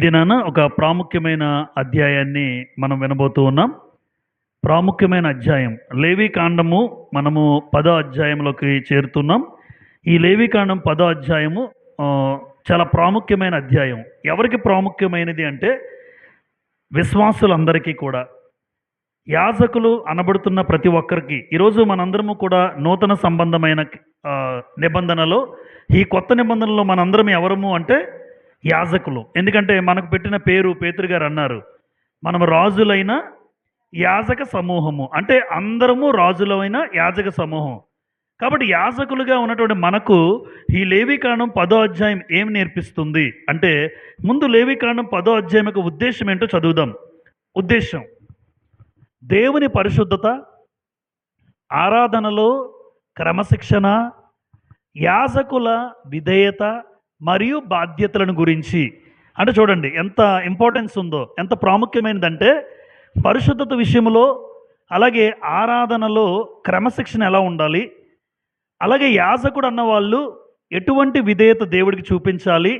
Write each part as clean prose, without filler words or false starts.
దినాన ఒక ప్రాముఖ్యమైన అధ్యాయాన్ని మనం వినబోతూ ఉన్నాం. ప్రాముఖ్యమైన అధ్యాయం లేవీకాండము. మనము 10వ అధ్యాయంలోకి చేరుతున్నాం. ఈ లేవీకాండం 10వ అధ్యాయము చాలా ప్రాముఖ్యమైన అధ్యాయం. ఎవరికి ప్రాముఖ్యమైనది అంటే విశ్వాసులందరికీ కూడా, యాజకులు అనబడుతున్న ప్రతి ఒక్కరికి. ఈరోజు మనందరము కూడా నూతన సంబంధమైన నిబంధనలో, ఈ కొత్త నిబంధనలో మనందరం ఎవరము అంటే యాజకులు. ఎందుకంటే మనకు పెట్టిన పేరు, పేతురు గారు అన్నారు, మనం రాజులైన యాజక సమూహము. అంటే అందరము రాజులైన యాజక సమూహం. కాబట్టి యాజకులుగా ఉన్నటువంటి మనకు ఈ లేవీకాండం 10వ అధ్యాయం ఏం నేర్పిస్తుంది అంటే, ముందు లేవీకాండం 10వ అధ్యాయం యొక్క ఉద్దేశం ఏంటో చదువుదాం. ఉద్దేశం: దేవుని పరిశుద్ధత, ఆరాధనలో క్రమశిక్షణ, యాజకుల విధేయత మరియు బాధ్యతలను గురించి. అంటే చూడండి ఎంత ఇంపార్టెన్స్ ఉందో, ఎంత ప్రాముఖ్యమైనదంటే పరిశుద్ధత విషయంలో, అలాగే ఆరాధనలో క్రమశిక్షణ ఎలా ఉండాలి, అలాగే యాజకుడు అన్న వాళ్ళు ఎటువంటి విధేయత దేవుడికి చూపించాలి,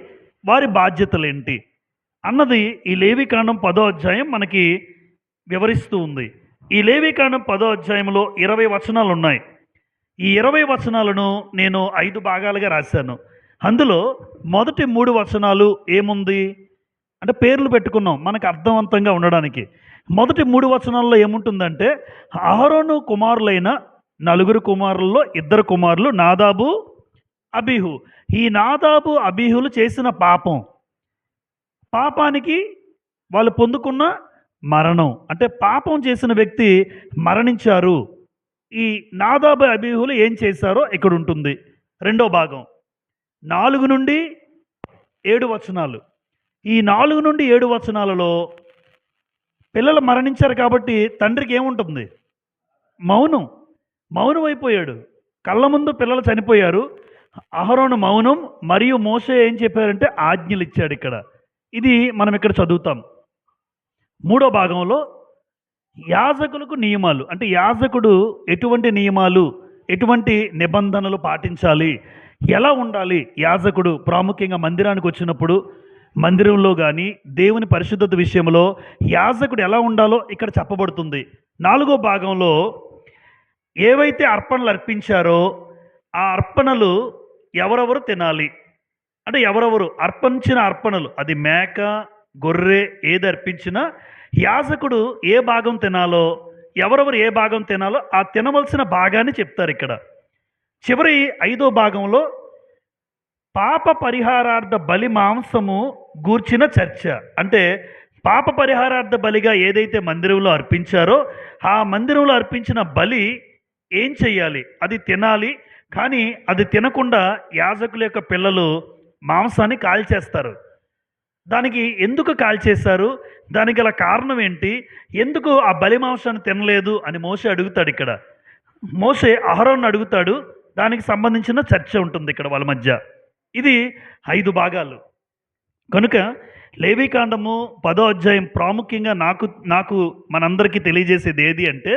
వారి బాధ్యతలు ఏంటి అన్నది ఈ లేవీకాండం 10వ అధ్యాయం మనకి వివరిస్తూ ఉంది. ఈ లేవీకాండం 10వ అధ్యాయంలో 20 వచనాలు ఉన్నాయి. ఈ 20 వచనాలను నేను 5 భాగాలుగా రాశాను. అందులో మొదటి 3 వచనాలు ఏముంది అంటే పేర్లు పెట్టుకున్నాం మనకు అర్థవంతంగా ఉండడానికి. మొదటి 3 వచనాల్లో ఏముంటుందంటే, అహరోను కుమారులైన 4 కుమారుల్లో 2 కుమారులు నాదాబు, అబీహు. ఈ నాదాబు, అబీహులు చేసిన పాపానికి వాళ్ళు పొందుకున్న మరణం. అంటే పాపం చేసిన వ్యక్తి మరణించారు. ఈ నాదాబు, అబీహులు ఏం చేశారో ఇక్కడ ఉంటుంది. రెండో భాగం 4 నుండి 7 వచనాలు. ఈ 4 నుండి 7 వచనాలలో పిల్లలు మరణించారు కాబట్టి తండ్రికి ఏముంటుంది? మౌనం అయిపోయాడు. కళ్ళ ముందు పిల్లలు చనిపోయారు. అహరోను మౌనం, మరియు మోషే ఏం చెప్పారంటే ఆజ్ఞలు ఇచ్చాడు. ఇక్కడ ఇది మనం ఇక్కడ చదువుతాం. మూడో భాగంలో యాజకులకు నియమాలు. అంటే యాజకుడు ఎటువంటి నియమాలు, ఎటువంటి నిబంధనలు పాటించాలి, ఎలా ఉండాలి యాజకుడు, ప్రాముఖ్యంగా మందిరానికి వచ్చినప్పుడు, మందిరంలో కానీ దేవుని పరిశుద్ధత విషయంలో యాజకుడు ఎలా ఉండాలో ఇక్కడ చెప్పబడుతుంది. 4వ భాగంలో ఏవైతే అర్పణలు అర్పించారో ఆ అర్పణలు ఎవరెవరు తినాలి, అంటే ఎవరెవరు అర్పించిన అర్పణలు, అది మేక, గొర్రె ఏది అర్పించినా యాజకుడు ఏ భాగం తినాలో, ఎవరెవరు ఏ భాగం తినాలో ఆ తినవలసిన భాగాన్ని చెప్తారు ఇక్కడ. చివరి 5వ భాగంలో పాప పరిహారార్థ బలి మాంసము గూర్చిన చర్చ. అంటే పాప పరిహారార్థ బలిగా ఏదైతే మందిరంలో అర్పించారో ఆ మందిరంలో అర్పించిన బలి ఏం చెయ్యాలి, అది తినాలి. కానీ అది తినకుండా యాజకుల యొక్క పిల్లలు మాంసాన్ని కాల్చేస్తారు. దానికి ఎందుకు కాల్చేశారు, దానికి గల కారణం ఏంటి, ఎందుకు ఆ బలి మాంసాన్ని తినలేదు అని మోషే అడుగుతాడు. ఇక్కడ మోషే అహరోను అడుగుతాడు. దానికి సంబంధించిన చర్చ ఉంటుంది ఇక్కడ వాళ్ళ మధ్య. ఇది 5 భాగాలు. కనుక లేవీకాండము 10వ అధ్యాయం ప్రాముఖ్యంగా నాకు మనందరికీ తెలియజేసేది ఏది అంటే,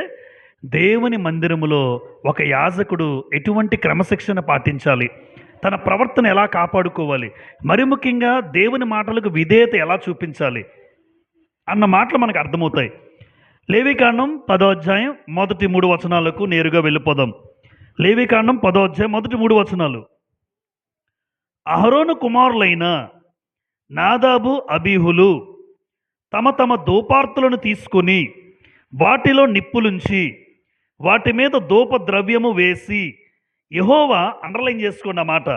దేవుని మందిరములో ఒక యాజకుడు ఎటువంటి క్రమశిక్షణ పాటించాలి, తన ప్రవర్తన ఎలా కాపాడుకోవాలి, మరి ముఖ్యంగా దేవుని మాటలకు విధేయత ఎలా చూపించాలి అన్న మాటలు మనకు అర్థమవుతాయి. లేవీకాండం 10వ అధ్యాయం మొదటి 3 వచనాలకు నేరుగా వెళ్ళిపోదాం. లేవీకాండం 10వ అధ్యాయం మొదటి 3 వచనాలు: అహరోను కుమారులైన నాదాబు, అబీహులు తమ తమ ధూపార్తులను తీసుకొని వాటిలో నిప్పులుంచి వాటి మీద ధూప ద్రవ్యము వేసి, యెహోవా, అండర్లైన్ చేసుకోండి ఆ మాట,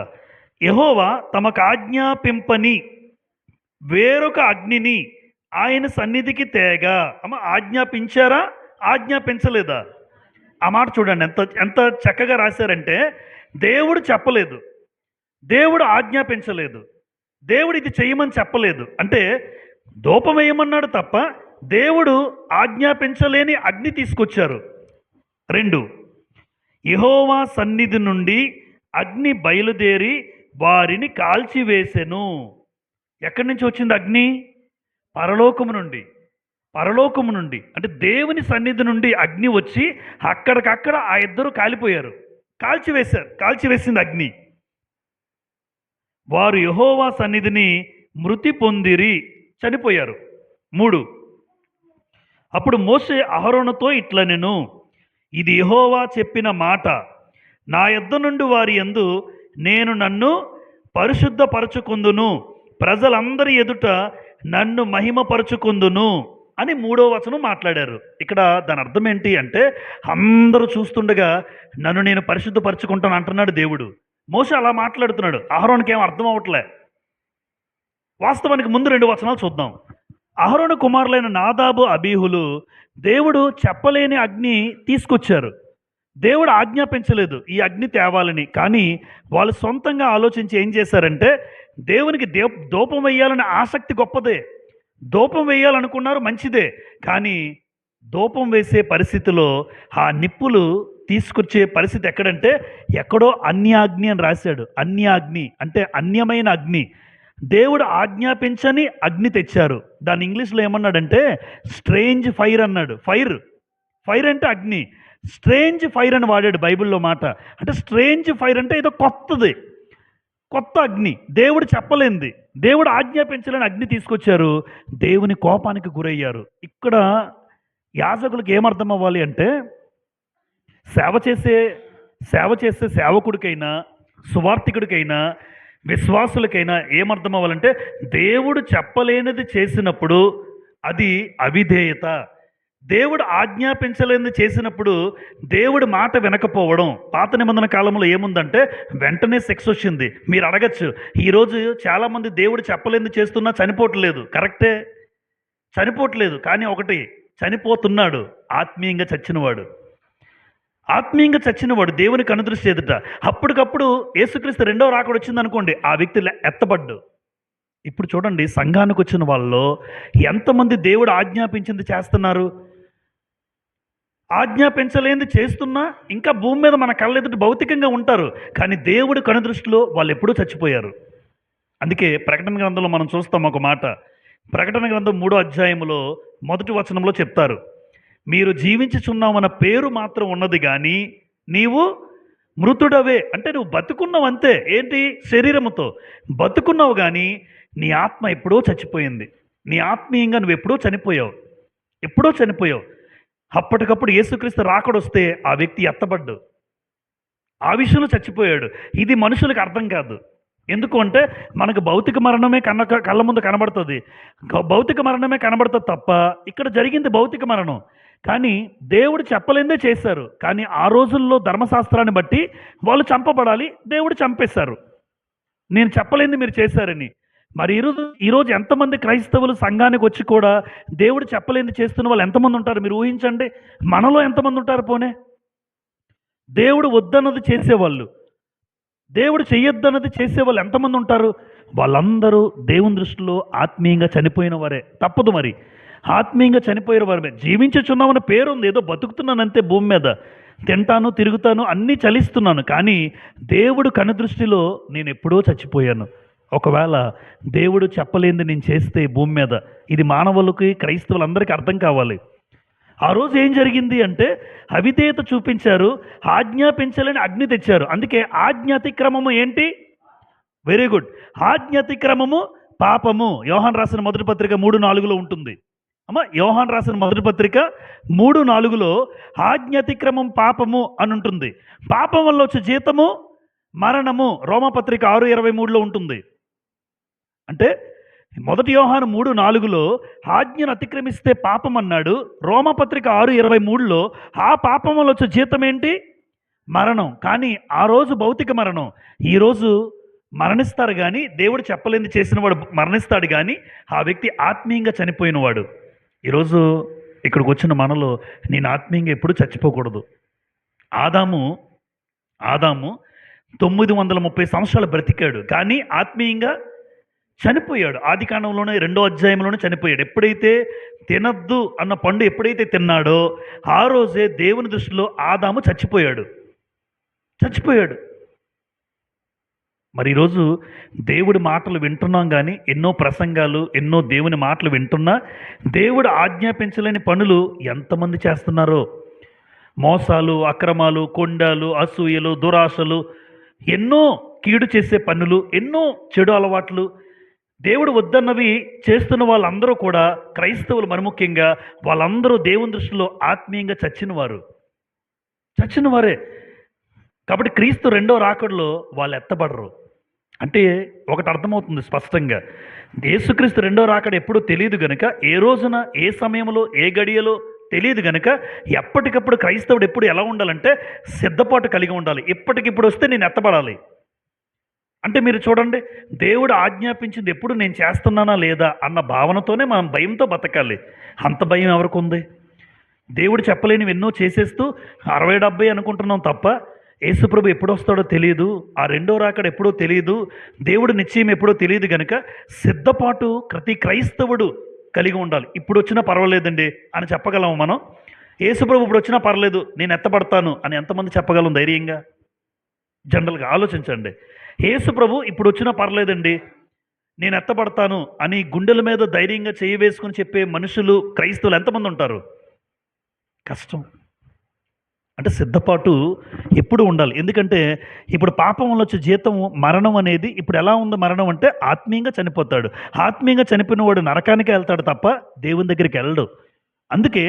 యెహోవా తమకు ఆజ్ఞాపింపని వేరొక అగ్నిని ఆయన సన్నిధికి తేగా. ఆజ్ఞాపించారా, ఆజ్ఞాపించలేదా? ఆ మాట చూడండి ఎంత చక్కగా రాశారంటే, దేవుడు చెప్పలేదు, దేవుడు ఆజ్ఞాపించలేదు, దేవుడు ఇది చేయమని చెప్పలేదు. అంటే ధూపం వేయమన్నాడు తప్ప దేవుడు ఆజ్ఞాపించలేని అగ్ని తీసుకొచ్చారు. 2, యెహోవా సన్నిధి నుండి అగ్ని బయలుదేరి వారిని కాల్చివేసెను. ఎక్కడి నుంచి వచ్చింది అగ్ని? పరలోకము నుండి. అంటే దేవుని సన్నిధి నుండి అగ్ని వచ్చి అక్కడికక్కడ ఆ ఇద్దరు కాలిపోయారు, కాల్చివేసింది అగ్ని. వారు యెహోవా సన్నిధిని మృతి పొందిరి చనిపోయారు. 3. అప్పుడు మోషే అహరోనుతో ఇట్లా ఇది యెహోవా చెప్పిన మాట, నా యొద్ద నుండి వారి యందు నేను నన్ను పరిశుద్ధపరచుకుందును, ప్రజలందరి ఎదుట నన్ను మహిమపరచుకుందును అని 3వ వచనం మాట్లాడారు. ఇక్కడ దాని అర్థం ఏంటి అంటే, అందరూ చూస్తుండగా నన్ను నేను పరిశుద్ధపరచుకుంటాను అంటున్నాడు దేవుడు. మోషే అలా మాట్లాడుతున్నాడు. అహరోనుకి ఏం అర్థం అవ్వట్లే. వాస్తవానికి ముందు 2 వచనాలు చూద్దాం. అహరోను కుమారులైన నాదాబు, అబీహులు దేవుడు చెప్పలేని అగ్ని తీసుకొచ్చారు. దేవుడు ఆజ్ఞాపించలేదు ఈ అగ్ని తేవాలని. కానీ వాళ్ళు సొంతంగా ఆలోచించి ఏం చేశారంటే, దేవునికి ధూపం వేయాలనే ఆసక్తి గొప్పదే, ధూపం వేయాలనుకున్నారు, మంచిదే. కానీ ధూపం వేసే పరిస్థితిలో ఆ నిప్పులు తీసుకొచ్చే పరిస్థితి ఎక్కడంటే, ఎక్కడో అన్యాగ్ని అని రాశాడు. అన్యాగ్ని అంటే అన్యమైన అగ్ని. దేవుడు ఆజ్ఞాపించని అగ్ని తెచ్చారు. దాన్ని ఇంగ్లీష్లో ఏమన్నాడంటే స్ట్రేంజ్ ఫైర్ అన్నాడు. ఫైర్ అంటే అగ్ని. స్ట్రేంజ్ ఫైర్ అని వాడాడు బైబిల్లో మాట. అంటే స్ట్రేంజ్ ఫైర్ అంటే ఏదో కొత్త అగ్ని, దేవుడు చెప్పలేంది, దేవుడు ఆజ్ఞాపించలేని అగ్ని తీసుకొచ్చారు. దేవుని కోపానికి గురయ్యారు. ఇక్కడ యాజకులకు ఏమర్థం అవ్వాలి అంటే, సేవ చేసే సేవకుడికైనా, సువార్థికుడికైనా, విశ్వాసులకైనా ఏమర్థం అవ్వాలంటే, దేవుడు చెప్పలేనిది చేసినప్పుడు అది అవిధేయత. దేవుడు ఆజ్ఞాపించలేనిది చేసినప్పుడు దేవుడి మాట వినకపోవడం. పాత నిబంధన కాలంలో ఏముందంటే వెంటనే శిక్ష వచ్చింది. మీరు అడగచ్చు, ఈరోజు చాలామంది దేవుడు చెప్పలేనిది చేస్తున్నా చనిపోవట్లేదు. కరెక్టే, చనిపోవట్లేదు. కానీ ఒకటి, చనిపోతున్నాడు ఆత్మీయంగా చచ్చినవాడు దేవుని కనుదృష్టి ఎదుట. అప్పటికప్పుడు యేసుక్రీస్తు 2వ రాకడ వచ్చింది అనుకోండి, ఆ వ్యక్తి ఎత్తబడ్డు. ఇప్పుడు చూడండి, సంఘానికి వచ్చిన వాళ్ళలో ఎంతమంది దేవుడు ఆజ్ఞాపించింది చేస్తున్నారు? ఆజ్ఞాపించలేనిది చేస్తున్నా ఇంకా భూమి మీద మన కళ్ళ ఎదుట భౌతికంగా ఉంటారు. కానీ దేవుడి కనుదృష్టిలో వాళ్ళు ఎప్పుడూ చచ్చిపోయారు. అందుకే ప్రకటన గ్రంథంలో మనం చూస్తాం ఒక మాట. ప్రకటన గ్రంథం 3వ అధ్యాయంలో 1వ వచనంలో చెప్తారు, మీరు జీవించుచున్నామన్న పేరు మాత్రం ఉన్నది కానీ నీవు మృతుడవే. అంటే నువ్వు బతుకున్నావు అంతే. ఏంటి? శరీరముతో బతుకున్నావు, కానీ నీ ఆత్మ ఎప్పుడో చచ్చిపోయింది. నీ ఆత్మీయంగా నువ్వు ఎప్పుడో చనిపోయావు. అప్పటికప్పుడు యేసుక్రీస్తు రాకడొస్తే ఆ వ్యక్తి ఎత్తబడ్డు, ఆ విషయంలో చచ్చిపోయాడు. ఇది మనుషులకు అర్థం కాదు. ఎందుకు అంటే మనకు భౌతిక మరణమే కళ్ళ ముందు కనబడుతుంది. భౌతిక మరణమే కనబడుతుంది తప్ప ఇక్కడ జరిగింది భౌతిక మరణం. కానీ దేవుడు చెప్పలేందే చేశారు. కానీ ఆ రోజుల్లో ధర్మశాస్త్రాన్ని బట్టి వాళ్ళు చంపబడాలి, దేవుడు చంపేశారు. నేను చెప్పలేంది మీరు చేశారని. మరి ఈరోజు ఎంతమంది క్రైస్తవులు సంఘానికి వచ్చి కూడా దేవుడు చెప్పలేంది చేస్తున్న వాళ్ళు ఎంతమంది ఉంటారు మీరు ఊహించండి. మనలో ఎంతమంది ఉంటారు? పోనే దేవుడు వద్దన్నది చేసేవాళ్ళు, దేవుడు చెయ్యొద్దన్నది చేసేవాళ్ళు ఎంతమంది ఉంటారు? వాళ్ళందరూ దేవుని దృష్టిలో ఆత్మీయంగా చనిపోయిన వారే. తప్పదు, మరి ఆత్మీయంగా చనిపోయిన వారే. జీవించుచున్నామన్న పేరు ఉంది, ఏదో బతుకుతున్నానంతే, భూమి మీద తింటాను, తిరుగుతాను, అన్నీ చలిస్తున్నాను. కానీ దేవుడు కనుదృష్టిలో నేను ఎప్పుడో చచ్చిపోయాను. ఒకవేళ దేవుడు చెప్పలేంది నేను చేస్తే భూమి మీద, ఇది మానవులకి, క్రైస్తవులందరికీ అర్థం కావాలి. ఆ రోజు ఏం జరిగింది అంటే అవిధేయత చూపించారు, ఆజ్ఞాపించలేని అగ్ని తెచ్చారు. అందుకే ఆజ్ఞాతిక్రమము ఏంటి? Very good. ఆజ్ఞాతిక్రమము పాపము. యోహాను రాసిన మొదటి పత్రిక 3:4లో ఉంటుంది. యోహాను రాసిన మొదటి పత్రిక 3:4లో ఆజ్ఞాతిక్రమం పాపము అని ఉంటుంది. పాపం వల్ల వచ్చే జీతము మరణము. రోమపత్రిక 6:23లో ఉంటుంది. అంటే మొదటి యోహాను 3:4లో ఆజ్ఞను అతిక్రమిస్తే పాపం అన్నాడు. రోమపత్రిక 6:23లో ఆ పాపం వల్ల వచ్చే జీతం ఏంటి? మరణం. కానీ ఆ రోజు భౌతిక మరణం. ఈరోజు మరణిస్తారు, కానీ దేవుడు చెప్పలేంది చేసిన వాడు మరణిస్తాడు, కానీ ఆ వ్యక్తి ఆత్మీయంగా చనిపోయినవాడు. ఈరోజు ఇక్కడికి వచ్చిన మనలో నేను ఆత్మీయంగా ఎప్పుడు చచ్చిపోకూడదు. ఆదాము 930 సంవత్సరాలు బ్రతికాడు, కానీ ఆత్మీయంగా చనిపోయాడు. ఆదికాండంలోనే 2వ అధ్యాయంలోనే చనిపోయాడు. ఎప్పుడైతే తినద్దు అన్న పండు ఎప్పుడైతే తిన్నాడో ఆ రోజే దేవుని దృష్టిలో ఆదాము చచ్చిపోయాడు. మరి ఈరోజు దేవుడి మాటలు వింటున్నాం, కానీ ఎన్నో ప్రసంగాలు, ఎన్నో దేవుని మాటలు వింటున్నా దేవుడు ఆజ్ఞాపించలేని పనులు ఎంతమంది చేస్తున్నారో. మోసాలు, అక్రమాలు, కొండాలు, అసూయలు, దురాశలు, ఎన్నో కీడు చేసే పనులు, ఎన్నో చెడు అలవాట్లు, దేవుడు వద్దన్నవి చేస్తున్న వాళ్ళందరూ కూడా క్రైస్తవులు మరి ముఖ్యంగా వాళ్ళందరూ దేవుని దృష్టిలో ఆత్మీయంగా చచ్చిన వారే. కాబట్టి క్రీస్తు రెండో రాకడలో వాళ్ళు ఎత్తబడరు. అంటే ఒకటి అర్థమవుతుంది స్పష్టంగా, యేసుక్రీస్తు రెండో రాకడ ఎప్పుడూ తెలియదు గనుక, ఏ రోజున ఏ సమయంలో ఏ గడియలో తెలియదు గనుక, ఎప్పటికప్పుడు క్రైస్తవుడు ఎప్పుడు ఎలా ఉండాలంటే సిద్ధపాటు కలిగి ఉండాలి. ఇప్పటికిప్పుడు వస్తే నేను ఎత్తబడాలి. అంటే మీరు చూడండి, దేవుడు ఆజ్ఞాపించింది ఎప్పుడు నేను చేస్తున్నానా లేదా అన్న భావనతోనే మనం భయంతో బతకాలి. అంత భయం ఎవరికి ఉంది? దేవుడు చెప్పలేనివి ఎన్నో చేసేస్తూ 60-70 అనుకుంటున్నాం తప్ప, యేసుప్రభు ఎప్పుడు వస్తాడో తెలియదు, ఆ రెండో రాకడ ఎప్పుడో తెలియదు, దేవుడు నిశ్చయం ఎప్పుడో తెలియదు కనుక సిద్ధపాటు ప్రతి క్రైస్తవుడు కలిగి ఉండాలి. ఇప్పుడు వచ్చినా పర్వాలేదండి అని చెప్పగలము మనం. యేసుప్రభు ఇప్పుడు వచ్చినా పర్లేదు నేను ఎత్తబడతాను అని ఎంతమంది చెప్పగలం ధైర్యంగా? జనరల్గా ఆలోచించండి. యేసుప్రభు ఇప్పుడు వచ్చినా పర్లేదండి నేను ఎత్తబడతాను అని గుండెల మీద ధైర్యంగా చేయి వేసుకుని చెప్పే మనుషులు క్రైస్తవులు ఎంతమంది ఉంటారు? కష్టం. అంటే సిద్ధపాటు ఎప్పుడు ఉండాలి. ఎందుకంటే ఇప్పుడు పాపం వల్ల వచ్చే జీతం మరణం అనేది, ఇప్పుడు ఎలా ఉంది మరణం అంటే ఆత్మీయంగా చనిపోతాడు. ఆత్మీయంగా చనిపోయిన వాడు నరకానికి వెళ్తాడు తప్ప దేవుని దగ్గరికి వెళ్ళడు. అందుకే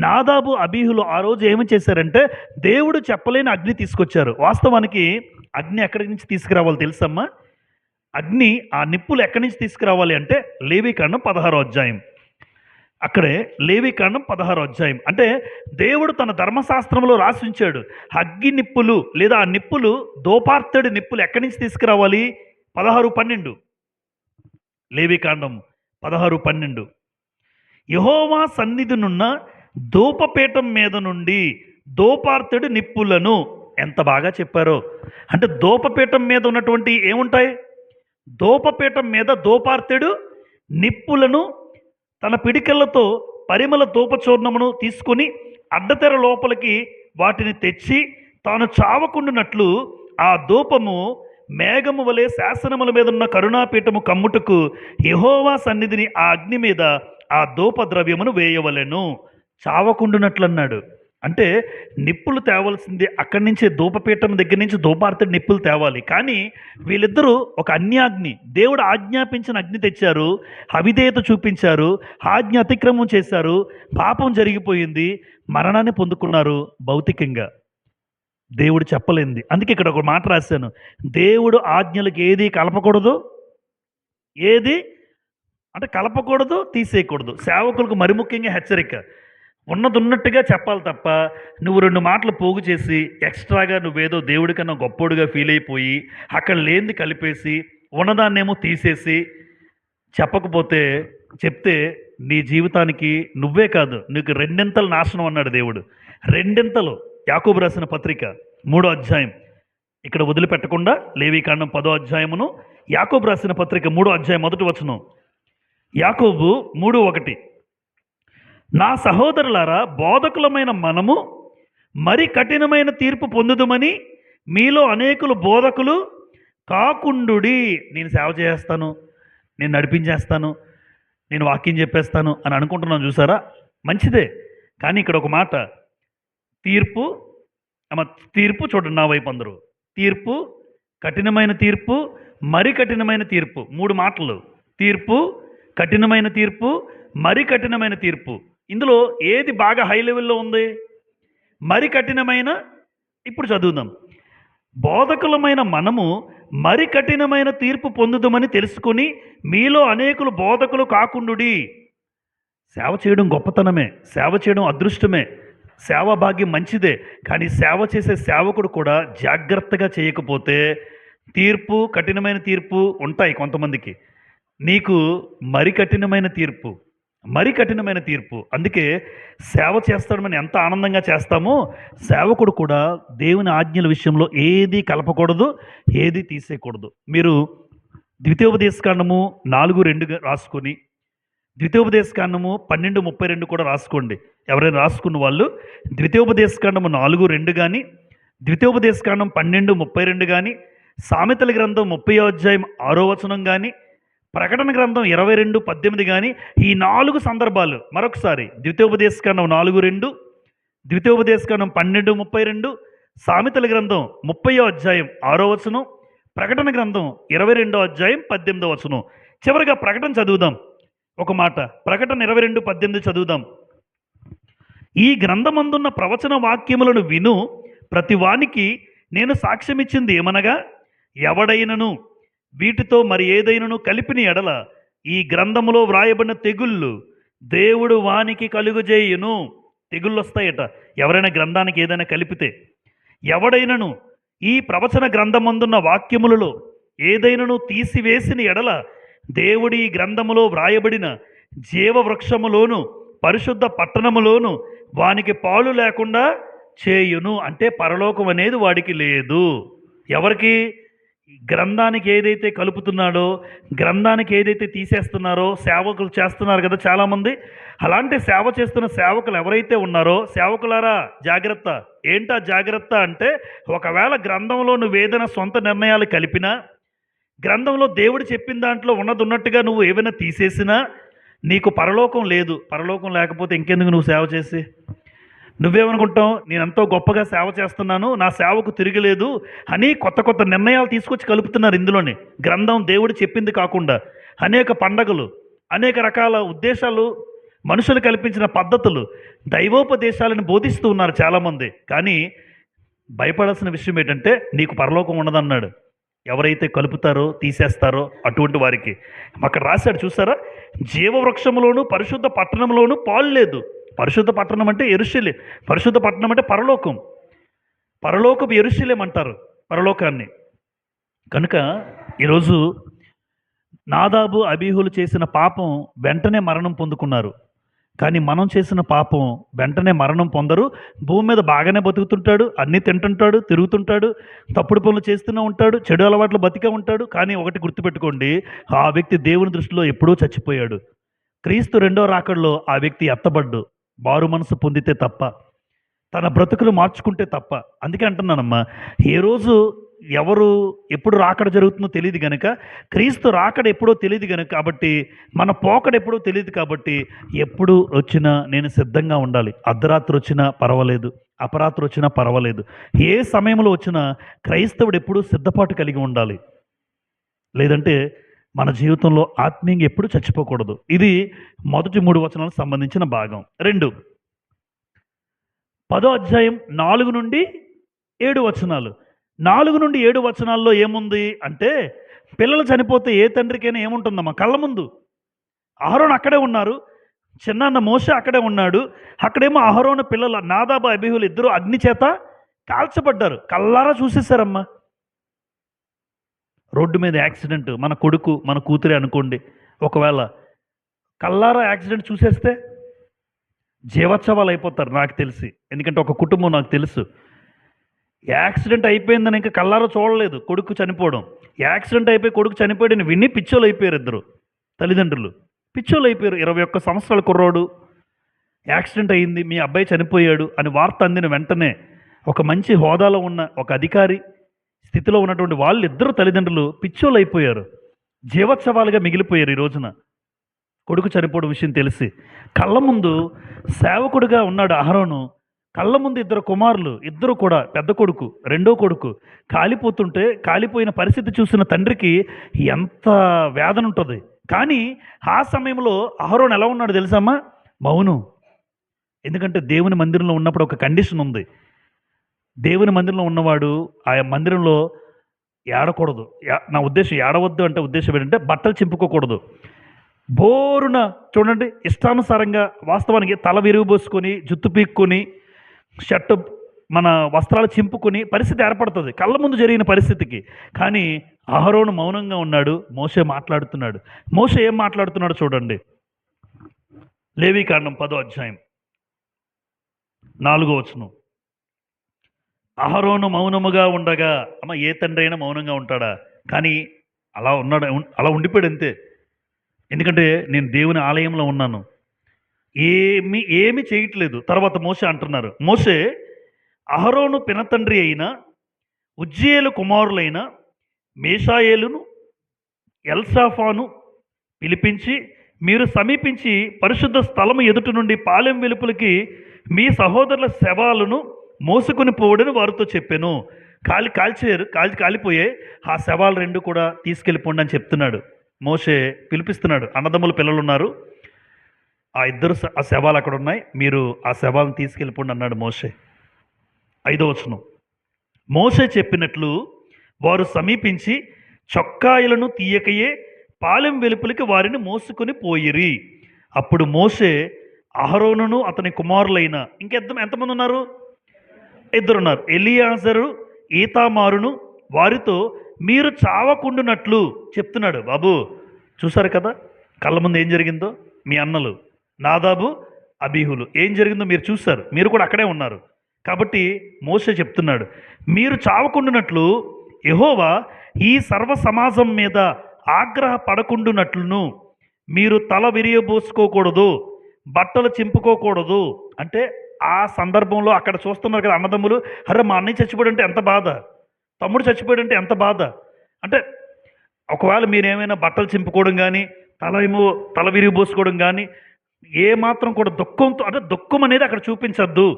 నాదాబు అబీహులు ఆ రోజు ఏమి చేశారంటే దేవుడు చెప్పలేని అగ్ని తీసుకొచ్చారు. వాస్తవానికి అగ్ని ఎక్కడి నుంచి తీసుకురావాలి తెలుసమ్మా? అగ్ని ఆ నిప్పులు ఎక్కడి నుంచి తీసుకురావాలి అంటే లేవీకాండం 16వ అధ్యాయం. అక్కడే లేవీకాండం 16వ అధ్యాయం. అంటే దేవుడు తన ధర్మశాస్త్రంలో రాసి ఉంచాడు, అగ్గి నిప్పులు లేదా ఆ నిప్పులు దోపార్తడి నిప్పులు ఎక్కడి నుంచి తీసుకురావాలి? 16:12 లేవీకాండం 16:12 యెహోవా సన్నిధినున్న ధూపపీఠం మీద నుండి దోపార్తడి నిప్పులను. ఎంత బాగా చెప్పారో! అంటే ధూపపీఠం మీద ఉన్నటువంటి ఏముంటాయి? ధూపపీఠం మీద దోపార్తెడు నిప్పులను తన పిడికెళ్లతో పరిమళ ధూపచూర్ణమును తీసుకొని అడ్డతెర లోపలికి వాటిని తెచ్చి తాను చావకుండునట్లు ఆ ధూపము మేఘము వలె శాసనముల మీద ఉన్న కరుణాపీఠము కమ్ముటకు యెహోవా సన్నిధిని ఆ అగ్ని మీద ఆ ధూప ద్రవ్యమును వేయవలెను. చావకుండునట్లు అన్నాడు. అంటే నిప్పులు తేవలసింది అక్కడి నుంచే, ధూపపీఠం దగ్గర నుంచి ధూపార్తడి నిప్పులు తేవాలి. కానీ వీళ్ళిద్దరూ ఒక అన్యాగ్ని, దేవుడు ఆజ్ఞాపించిన అగ్ని తెచ్చారు, అవిధేయత చూపించారు, ఆజ్ఞ అతిక్రమం చేశారు, పాపం జరిగిపోయింది, మరణాన్ని పొందుకున్నారు భౌతికంగా. దేవుడు చెప్పలేంది. అందుకే ఇక్కడ ఒక మాట రాశాను, దేవుడు ఆజ్ఞలకు ఏది కలపకూడదు, ఏది అంటే కలపకూడదు, తీసేయకూడదు. సేవకులకు మరి ముఖ్యంగా హెచ్చరిక, ఉన్నట్టుగా చెప్పాలి తప్ప నువ్వు 2 మాటలు పోగు చేసి ఎక్స్ట్రాగా నువ్వేదో దేవుడి కన్నా గొప్పోడుగా ఫీల్ అయిపోయి అక్కడ లేనిది కలిపేసి ఉన్నదాన్నేమో తీసేసి చెప్పకపోతే, చెప్తే నీ జీవితానికి నువ్వే కాదు నీకు 2 నాశనం అన్నాడు దేవుడు. 2 యాకోబు రాసిన పత్రిక 3వ అధ్యాయం. ఇక్కడ వదిలిపెట్టకుండా లేవీకాండం 10వ అధ్యాయమును, యాకోబు రాసిన పత్రిక 3వ అధ్యాయం 1వ వచనం. యాకోబు 3:1 నా సహోదరులారా, బోధకులమైన మనము మరి కఠినమైన తీర్పు పొందుదుమని మీలో అనేకులు బోధకులు కాకుండుడి. నేను సేవ చేస్తాను, నేను నడిపించేస్తాను, నేను వాక్యం చెప్పేస్తాను అని అనుకుంటున్నాను చూసారా? మంచిదే. కానీ ఇక్కడ ఒక మాట, తీర్పు తీర్పు చూడండి నా వైపు అందరూ. తీర్పు, కఠినమైన తీర్పు, మరి కఠినమైన తీర్పు. 3 మాటలు. తీర్పు, కఠినమైన తీర్పు, మరి కఠినమైన తీర్పు. ఇందులో ఏది బాగా హై లెవెల్లో ఉంది? మరి కఠినమైన. ఇప్పుడు చదువుదాం. బోధకులమైన మనము మరి కఠినమైన తీర్పు పొందుదామని తెలుసుకుని మీలో అనేకులు బోధకులు కాకుండుడి. సేవ చేయడం గొప్పతనమే, సేవ చేయడం అదృష్టమే, సేవా భాగ్యం మంచిదే. కానీ సేవ చేసే సేవకుడు కూడా జాగ్రత్తగా చేయకపోతే తీర్పు, కఠినమైన తీర్పు ఉంటాయి కొంతమందికి. నీకు మరి కఠినమైన తీర్పు, మరి కఠినమైన తీర్పు. అందుకే సేవ చేస్తాడమని ఎంత ఆనందంగా చేస్తామో సేవకుడు కూడా దేవుని ఆజ్ఞల విషయంలో ఏది కలపకూడదు, ఏది తీసేయకూడదు. మీరు ద్వితీయోపదేశకాండము 4:2 రాసుకొని, ద్వితీయోపదేశకాండము 12:32 కూడా రాసుకోండి. ఎవరైనా రాసుకున్న వాళ్ళు ద్వితీయోపదేశకాండము 4:2 కానీ, ద్వితీయోపదేశకాండం 12:32 కానీ, సామెతల గ్రంథం 30వ అధ్యాయం 6వ వచనం కానీ, ప్రకటన గ్రంథం 22:18 కానీ, ఈ 4 సందర్భాలు మరొకసారి, ద్వితీయోపదేశకాండం 4:2, ద్వితీయోపదేశకాండం 12:32, సామెతల గ్రంథం 30వ అధ్యాయం 6వ వచనం, ప్రకటన గ్రంథం 22వ అధ్యాయం 18వ వచనం. చివరిగా ప్రకటన చదువుదాం. ఒక మాట ప్రకటన 22:18 చదువుదాం. ఈ గ్రంథమందున్న ప్రవచన వాక్యములను విను ప్రతివానికి నేను సాక్ష్యమిచ్చింది ఏమనగా, ఎవడైనను వీటితో మరి ఏదైనను కలిపిన ఎడల ఈ గ్రంథములో వ్రాయబడిన తెగుళ్ళు దేవుడు వానికి కలుగుజేయును. తెగుళ్ళు వస్తాయట ఎవరైనా గ్రంథానికి ఏదైనా కలిపితే. ఎవడైనను ఈ ప్రవచన గ్రంథమందున్న వాక్యములలో ఏదైనను తీసివేసిన ఎడల దేవుడి ఈ గ్రంథములో వ్రాయబడిన జీవవృక్షములోను పరిశుద్ధ పట్టణములోను వానికి పాలు లేకుండా చేయును. అంటే పరలోకం అనేది వాడికి లేదు. ఎవరికి? గ్రంథానికి ఏదైతే కలుపుతున్నాడో, గ్రంథానికి ఏదైతే తీసేస్తున్నారో, సేవకులు చేస్తున్నారు కదా చాలామంది. అలాంటి సేవ చేస్తున్న సేవకులు ఎవరైతే ఉన్నారో, సేవకులారా జాగ్రత్త. ఏంటా జాగ్రత్త అంటే, ఒకవేళ గ్రంథంలో నువ్వు ఏదైనా సొంత నిర్ణయాలు కలిపినా, గ్రంథంలో దేవుడు చెప్పిన దాంట్లో ఉన్నది ఉన్నట్టుగా నువ్వు ఏమైనా తీసేసినా నీకు పరలోకం లేదు. పరలోకం లేకపోతే ఇంకెందుకు నువ్వు సేవ చేసి? నువ్వేమనుకుంటావు, నేను ఎంతో గొప్పగా సేవ చేస్తున్నాను, నా సేవకు తిరగలేదు అని కొత్త కొత్త నిర్ణయాలు తీసుకొచ్చి కలుపుతున్నారు ఇందులోనే. గ్రంథం దేవుడు చెప్పింది కాకుండా అనేక పండగలు, అనేక రకాల ఉద్దేశాలు, మనుషులు కల్పించిన పద్ధతులు, దైవోపదేశాలను బోధిస్తూ ఉన్నారు చాలామంది. కానీ భయపడాల్సిన విషయం ఏంటంటే, నీకు పరలోకం ఉండదన్నాడు. ఎవరైతే కలుపుతారో తీసేస్తారో అటువంటి వారికి అక్కడ రాశాడు చూసారా, జీవవృక్షములోను పరిశుద్ధ పట్టణంలోను పాలు లేదు. పరిశుద్ధ పట్టణం అంటే యెరూషలేం, పరిశుద్ధ పట్టణం అంటే పరలోకం. పరలోకపు యెరూషలేం అంటారు పరలోకాన్ని. కనుక ఈరోజు నాదాబు అబీహులు చేసిన పాపం వెంటనే మరణం పొందుకున్నారు. కానీ మనం చేసిన పాపం వెంటనే మరణం పొందరు. భూమి మీద బాగానే బతుకుతుంటాడు, అన్నీ తింటుంటాడు, తిరుగుతుంటాడు, తప్పుడు పనులు చేస్తూనే ఉంటాడు, చెడు అలవాట్లు బతికే ఉంటాడు. కానీ ఒకటి గుర్తుపెట్టుకోండి, ఆ వ్యక్తి దేవుని దృష్టిలో ఎప్పుడూ చచ్చిపోయాడు. క్రీస్తు రెండో రాకడలో ఆ వ్యక్తి ఎత్తబడ్డు, మారు మనసు పొందితే తప్ప, తన బ్రతుకులు మార్చుకుంటే తప్ప. అందుకే అంటున్నానమ్మా, ఏ రోజు ఎవరు ఎప్పుడు రాకడ జరుగుతుందో తెలియదు కనుక, క్రీస్తు రాకడ ఎప్పుడో తెలియదు కనుక, కాబట్టి మన పోకడ ఎప్పుడో తెలియదు కాబట్టి ఎప్పుడు వచ్చినా నేను సిద్ధంగా ఉండాలి. అర్ధరాత్రి వచ్చినా పర్వాలేదు, అపరాత్రి వచ్చినా పర్వాలేదు, ఏ సమయంలో వచ్చినా క్రైస్తవుడు ఎప్పుడూ సిద్ధపాటు కలిగి ఉండాలి. లేదంటే మన జీవితంలో ఆత్మీయంగా ఎప్పుడు చచ్చిపోకూడదు. ఇది మొదటి 3 వచనాలకు సంబంధించిన భాగం. 2 10వ అధ్యాయం 4 నుండి 7 వచనాలు. 4 నుండి 7 వచనాల్లో ఏముంది అంటే, పిల్లలు చనిపోతే ఏ తండ్రికైనా ఏముంటుందమ్మా, కళ్ళ ముందు అహరోను అక్కడే ఉన్నారు, చిన్నాన్న మోషే అక్కడే ఉన్నాడు. అక్కడేమో అహరోను పిల్లలు నాదాబు అబీహులు ఇద్దరు అగ్ని చేత కాల్చబడ్డారు. కళ్ళారా చూసేశారమ్మా. రోడ్డు మీద యాక్సిడెంట్, మన కొడుకు మన కూతురే అనుకోండి, ఒకవేళ కళ్ళారా యాక్సిడెంట్ చూసేస్తే జీవోత్సవాలు అయిపోతారు నాకు తెలిసి. ఎందుకంటే ఒక కుటుంబం నాకు తెలుసు, యాక్సిడెంట్ అయిపోయిందని ఇంకా కళ్ళారా చూడలేదు కొడుకు చనిపోవడం. యాక్సిడెంట్ అయిపోయి కొడుకు చనిపోయాడని విని పిచ్చోళ్ళు అయిపోయారు. ఇద్దరు తల్లిదండ్రులు పిచ్చోళ్ళు అయిపోయారు. 21 సంవత్సరాల కుర్రోడు, యాక్సిడెంట్ అయ్యింది, మీ అబ్బాయి చనిపోయాడు అని వార్త అందిన వెంటనే ఒక మంచి హోదాలో ఉన్న ఒక అధికారి స్థితిలో ఉన్నటువంటి వాళ్ళిద్దరు తల్లిదండ్రులు పిచ్చోళ్ళు అయిపోయారు, జీవోత్సవాలుగా మిగిలిపోయారు. ఈ రోజున కొడుకు చనిపోవడం విషయం తెలిసి కళ్ళ ముందు సేవకుడిగా ఉన్నాడు అహరోను. కళ్ళ ముందు ఇద్దరు కుమారులు, ఇద్దరు కూడా, పెద్ద కొడుకు రెండో కొడుకు కాలిపోతుంటే, కాలిపోయిన పరిస్థితి చూసిన తండ్రికి ఎంత వేదన ఉంటుంది. కానీ ఆ సమయంలో అహరోను ఎలా ఉన్నాడు తెలుసమ్మా? మౌనం. ఎందుకంటే దేవుని మందిరంలో ఉన్నప్పుడు ఒక కండిషన్ ఉంది. దేవుని మందిరంలో ఉన్నవాడు ఆ మందిరంలో ఏడకూడదు. నా ఉద్దేశం ఏడవద్దు అంటే ఉద్దేశం ఏంటంటే బట్టలు చింపుకోకూడదు. బోరున చూడండి, ఇష్టానుసారంగా వాస్తవానికి తల విరుగుబోసుకొని, జుత్తు పీక్కొని, షర్టు మన వస్త్రాలు చింపుకొని పరిస్థితి ఏర్పడుతుంది కళ్ళ ముందు జరిగిన పరిస్థితికి. కానీ అహరోను మౌనంగా ఉన్నాడు, మోషే మాట్లాడుతున్నాడు. మోషే ఏం మాట్లాడుతున్నాడు చూడండి. లేవీకాండం 10వ అధ్యాయం 4వ వచనం. అహరోను మౌనముగా ఉండగా, అమ్మ ఏ తండ్రి అయినా మౌనంగా ఉంటాడా? కానీ అలా ఉన్నాడు, అలా ఉండిపోయాడు అంతే. ఎందుకంటే నేను దేవుని ఆలయంలో ఉన్నాను, ఏమి చేయట్లేదు. తర్వాత మోషే అంటున్నారు, మోషే అహరోను పినతండ్రి అయిన ఉజ్జీయేలు కుమారులైన మేషాయేలును ఎల్సాఫాను పిలిపించి, మీరు సమీపించి పరిశుద్ధ స్థలము ఎదుటి నుండి పాలెం వెలుపులకి మీ సహోదరుల శవాలను మోసుకొని పోవడని వారితో చెప్పాను. కాలిపోయాయి, ఆ శవాలు 2 కూడా తీసుకెళ్ళిపోండి అని చెప్తున్నాడు. మోషే పిలిపిస్తున్నాడు, అన్నదమ్ముల పిల్లలు ఉన్నారు, ఆ ఇద్దరు ఆ శవాలు అక్కడ ఉన్నాయి, మీరు ఆ శవాలను తీసుకెళ్ళిపోండి అన్నాడు మోషే. 5వ వచనం, మోషే చెప్పినట్లు వారు సమీపించి చొక్కాయలను తీయకయే పాలెం వెలుపలికి వారిని మోసుకొని పోయిరి. అప్పుడు మోషే అహరోనును అతని కుమారులైన ఎంతమంది ఉన్నారు? ఇద్దరున్నారు, ఎలియాజరు ఈతామారును వారితో మీరు చావకుండునట్లు చెప్తున్నాడు. బాబు చూసారు కదా కళ్ళ ముందు ఏం జరిగిందో, మీ అన్నలు నాదాబు అబీహులు ఏం జరిగిందో మీరు చూశారు, మీరు కూడా అక్కడే ఉన్నారు. కాబట్టి మోషే చెప్తున్నాడు, మీరు చావకుండునట్లు యెహోవా ఈ సర్వ సమాజం మీద ఆగ్రహ పడకుండునట్లును మీరు తల విరియబోసుకోకూడదు, బట్టలు చింపుకోకూడదు. అంటే ఆ సందర్భంలో అక్కడ చూస్తున్నారు కదా అన్నదమ్ములు, అరే మా అన్నయ్య చచ్చిపోయాడు అంటే ఎంత బాధ, తమ్ముడు చచ్చిపోయాడు అంటే ఎంత బాధ. అంటే ఒకవేళ మీరేమైనా బట్టలు చింపుకోవడం కానీ తల విరిగిపోసుకోవడం కానీ ఏమాత్రం కూడా దుఃఖంతో, అంటే దుఃఖం అనేది అక్కడ చూపించద్దు.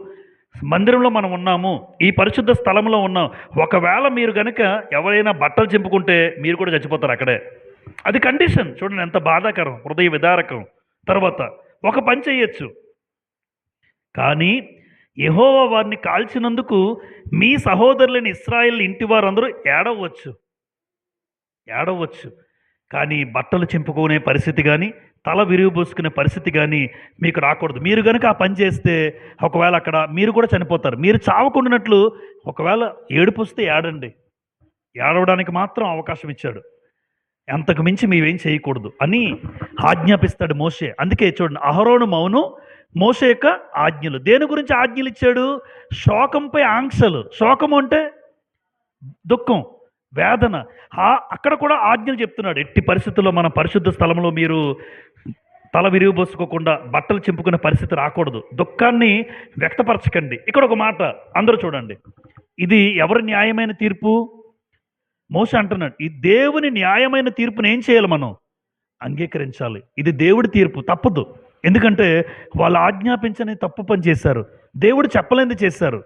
మందిరంలో మనం ఉన్నాము, ఈ పరిశుద్ధ స్థలంలో ఉన్నాం, ఒకవేళ మీరు కనుక ఎవరైనా బట్టలు చింపుకుంటే మీరు కూడా చచ్చిపోతారు అక్కడే. అది కండిషన్. చూడండి ఎంత బాధాకరం, హృదయ విదారకం. తర్వాత ఒక పని చేయొచ్చు, కానీ యెహోవా వారిని కాల్చినందుకు మీ సహోదరులైన ఇశ్రాయేల్ ఇంటి వారందరూ ఏడవచ్చు, కానీ బట్టలు చింపుకునే పరిస్థితి కానీ తల విరిగిపోసుకునే పరిస్థితి కానీ మీకు రాకూడదు. మీరు కనుక ఆ పని చేస్తే ఒకవేళ అక్కడ మీరు కూడా చనిపోతారు. మీరు చావకుండానట్లు ఒకవేళ ఏడుపు వస్తే ఏడండి, ఏడవడానికి మాత్రం అవకాశం ఇచ్చాడు, అంతకు మించి మీవేం చేయకూడదు అని ఆజ్ఞాపిస్తాడు మోషే. అందుకే చూడండి, అహరోను మౌనం మోషే యొక్క ఆజ్ఞలు. దేని గురించి ఆజ్ఞలు ఇచ్చాడు? శోకంపై ఆంక్షలు. శోకము అంటే దుఃఖం, వేదన. అక్కడ కూడా ఆజ్ఞలు చెప్తున్నాడు, ఎట్టి పరిస్థితుల్లో మన పరిశుద్ధ స్థలంలో మీరు తల విరిగిపోసుకోకుండా బట్టలు చింపుకునే పరిస్థితి రాకూడదు, దుఃఖాన్ని వ్యక్తపరచకండి. ఇక్కడ ఒక మాట అందరూ చూడండి, ఇది ఎవరి న్యాయమైన తీర్పు? మోషే అంటున్నాడు, ఈ దేవుని న్యాయమైన తీర్పుని ఏం చేయాలి? మనం అంగీకరించాలి. ఇది దేవుడి తీర్పు, తప్పదు. ఎందుకంటే వాళ్ళు ఆజ్ఞాపించని తప్పు పని చేశారు, దేవుడు చెప్పలేనిది చేశారు.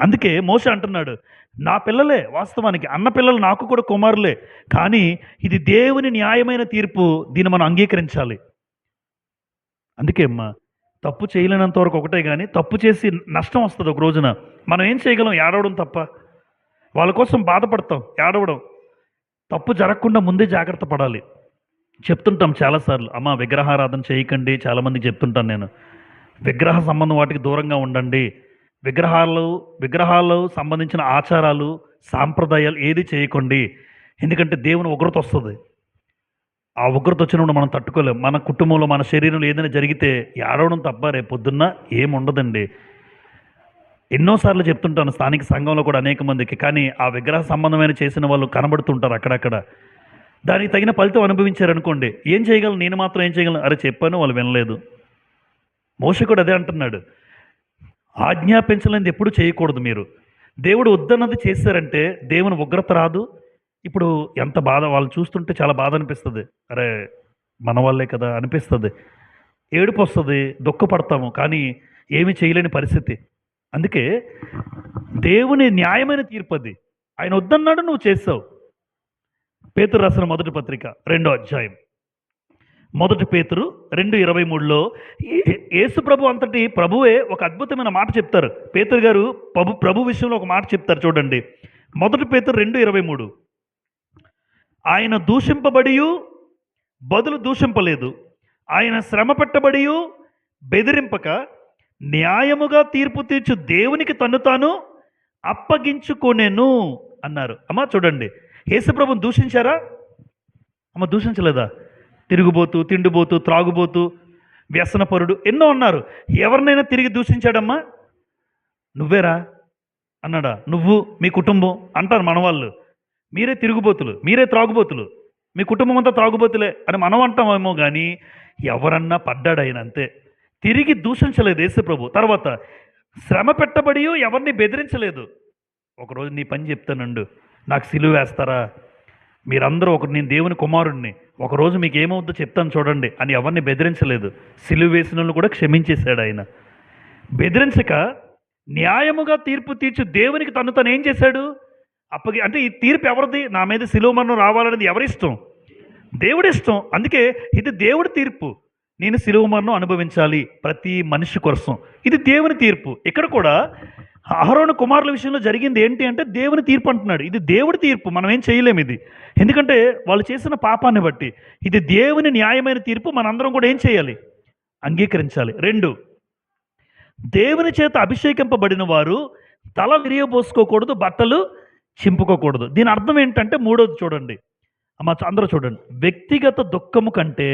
అందుకే మోషే అంటున్నాడు, నా పిల్లలే, వాస్తవానికి అన్న పిల్లలు నాకు కూడా కుమారులే, కానీ ఇది దేవుని న్యాయమైన తీర్పు, దీన్ని మనం అంగీకరించాలి. అందుకే అమ్మా, తప్పు చేయలేనంత వరకు ఒకటే, కానీ తప్పు చేసి నష్టం వస్తుంది ఒక రోజున, మనం ఏం చేయగలం? ఏడవడం తప్ప. వాళ్ళ కోసం బాధపడతాం, ఏడవడం. తప్పు జరగకుండా ముందే జాగ్రత్త పడాలి. చెప్తుంటాం చాలాసార్లు, అమ్మ విగ్రహారాధన చేయకండి, చాలామందికి చెప్తుంటాను నేను, విగ్రహ సంబంధం వాటికి దూరంగా ఉండండి, విగ్రహాలు సంబంధించిన ఆచారాలు సాంప్రదాయాలు ఏది చేయకండి. ఎందుకంటే దేవుని ఉగ్రత వస్తుంది, ఆ ఉగ్రత వచ్చినప్పుడు మనం తట్టుకోలేం. మన కుటుంబంలో మన శరీరంలో ఏదైనా జరిగితే ఏడవడం తప్ప రేపు పొద్దున్న ఏముండదండి. ఎన్నోసార్లు చెప్తుంటాను స్థానిక సంఘంలో కూడా అనేక మందికి, కానీ ఆ విగ్రహ సంబంధమైన చేసిన వాళ్ళు కనబడుతుంటారు అక్కడక్కడ. దానికి తగిన ఫలితం అనుభవించారనుకోండి, ఏం చేయగలను? నేను మాత్రం ఏం చేయగలను? అరే చెప్పాను, వాళ్ళు వినలేదు. మోషే కూడా అదే అంటున్నాడు, ఆజ్ఞాపించలేనిది ఎప్పుడు చేయకూడదు. మీరు దేవుడు వద్దన్నది చేశారంటే దేవుని ఉగ్రత రాదు. ఇప్పుడు ఎంత బాధ, వాళ్ళు చూస్తుంటే చాలా బాధ అనిపిస్తుంది, అరే మన వాళ్ళే కదా అనిపిస్తుంది, ఏడుపు వస్తుంది, దుఃఖపడతాము, కానీ ఏమి చేయలేని పరిస్థితి. అందుకే దేవుని న్యాయమైన తీర్పు అది. ఆయన వద్దన్నాడు, నువ్వు చేసావు. పేతురు రాసిన మొదటి పత్రిక 2వ అధ్యాయం, 1 పేతురు 2:23లో యేసు ప్రభు అంతటి ప్రభువే ఒక అద్భుతమైన మాట చెప్తారు. పేతురు గారు ప్రభు విషయంలో ఒక మాట చెప్తారు, చూడండి. 1 పేతురు 2:23, ఆయన దూషింపబడి బదులు దూషింపలేదు, ఆయన శ్రమ పెట్టబడి బెదిరింపక న్యాయముగా తీర్పు తీర్చు దేవునికి తన్ను తాను అప్పగించుకొనెను అన్నారు. అమ్మ చూడండి, యేసు ప్రభుని దూషించారా? అమ్మ దూషించలేదా? తిరుగుబోతూ, తిండిపోతూ, త్రాగుబోతూ, వ్యసనపరుడు ఎన్నో ఉన్నారు. ఎవరినైనా తిరిగి దూషించాడమ్మా? నువ్వేరా అన్నాడా? నువ్వు, మీ కుటుంబం అంటారు మన వాళ్ళు. మీరే తిరుగుబోతులు, మీరే త్రాగుబోతులు, మీ కుటుంబం అంతా త్రాగుబోతులే అని మనం అంటామేమో, కానీ ఎవరన్నా పడ్డాడు ఆయన, అంతే. తిరిగి దూషించలేదు యేసు ప్రభు. తర్వాత శ్రమ పెట్టబడి ఎవరిని బెదిరించలేదు. ఒకరోజు నీ పని చెప్తానండు, నాకు సిలువ వేస్తారా? మీరందరూ నేను దేవుని కుమారుడిని, ఒకరోజు మీకు ఏమవుద్దో చెప్తాను చూడండి అని ఎవరిని బెదిరించలేదు. సిలువ వేసిన వాళ్ళు కూడా క్షమించేశాడు ఆయన. బెదిరించక న్యాయముగా తీర్పు తీర్చు దేవునికి తను ఏం చేశాడు? అంటే ఈ తీర్పు ఎవరిది? నా మీద సిలువ మరణం రావాలనేది ఎవరిష్టం? దేవుడి ఇష్టం. అందుకే ఇది దేవుడి తీర్పు. నేను శిలువ మరణం అనుభవించాలి ప్రతి మనిషి కోసం. ఇది దేవుని తీర్పు. ఇక్కడ కూడా అహరోను కుమారుల విషయంలో జరిగింది ఏంటి అంటే దేవుని తీర్పు అంటున్నాడు. ఇది దేవుడి తీర్పు, మనం ఏం చేయలేము ఇది. ఎందుకంటే వాళ్ళు చేసిన పాపాన్ని బట్టి ఇది దేవుని న్యాయమైన తీర్పు. మనందరం కూడా ఏం చేయాలి? అంగీకరించాలి. 2, దేవుని చేత అభిషేకింపబడిన వారు తల విరియబోసుకోకూడదు, బట్టలు చింపుకోకూడదు. దీని అర్థం ఏంటంటే మూడోది చూడండి అమ్మ, అందరూ చూడండి. వ్యక్తిగత దుఃఖము కంటే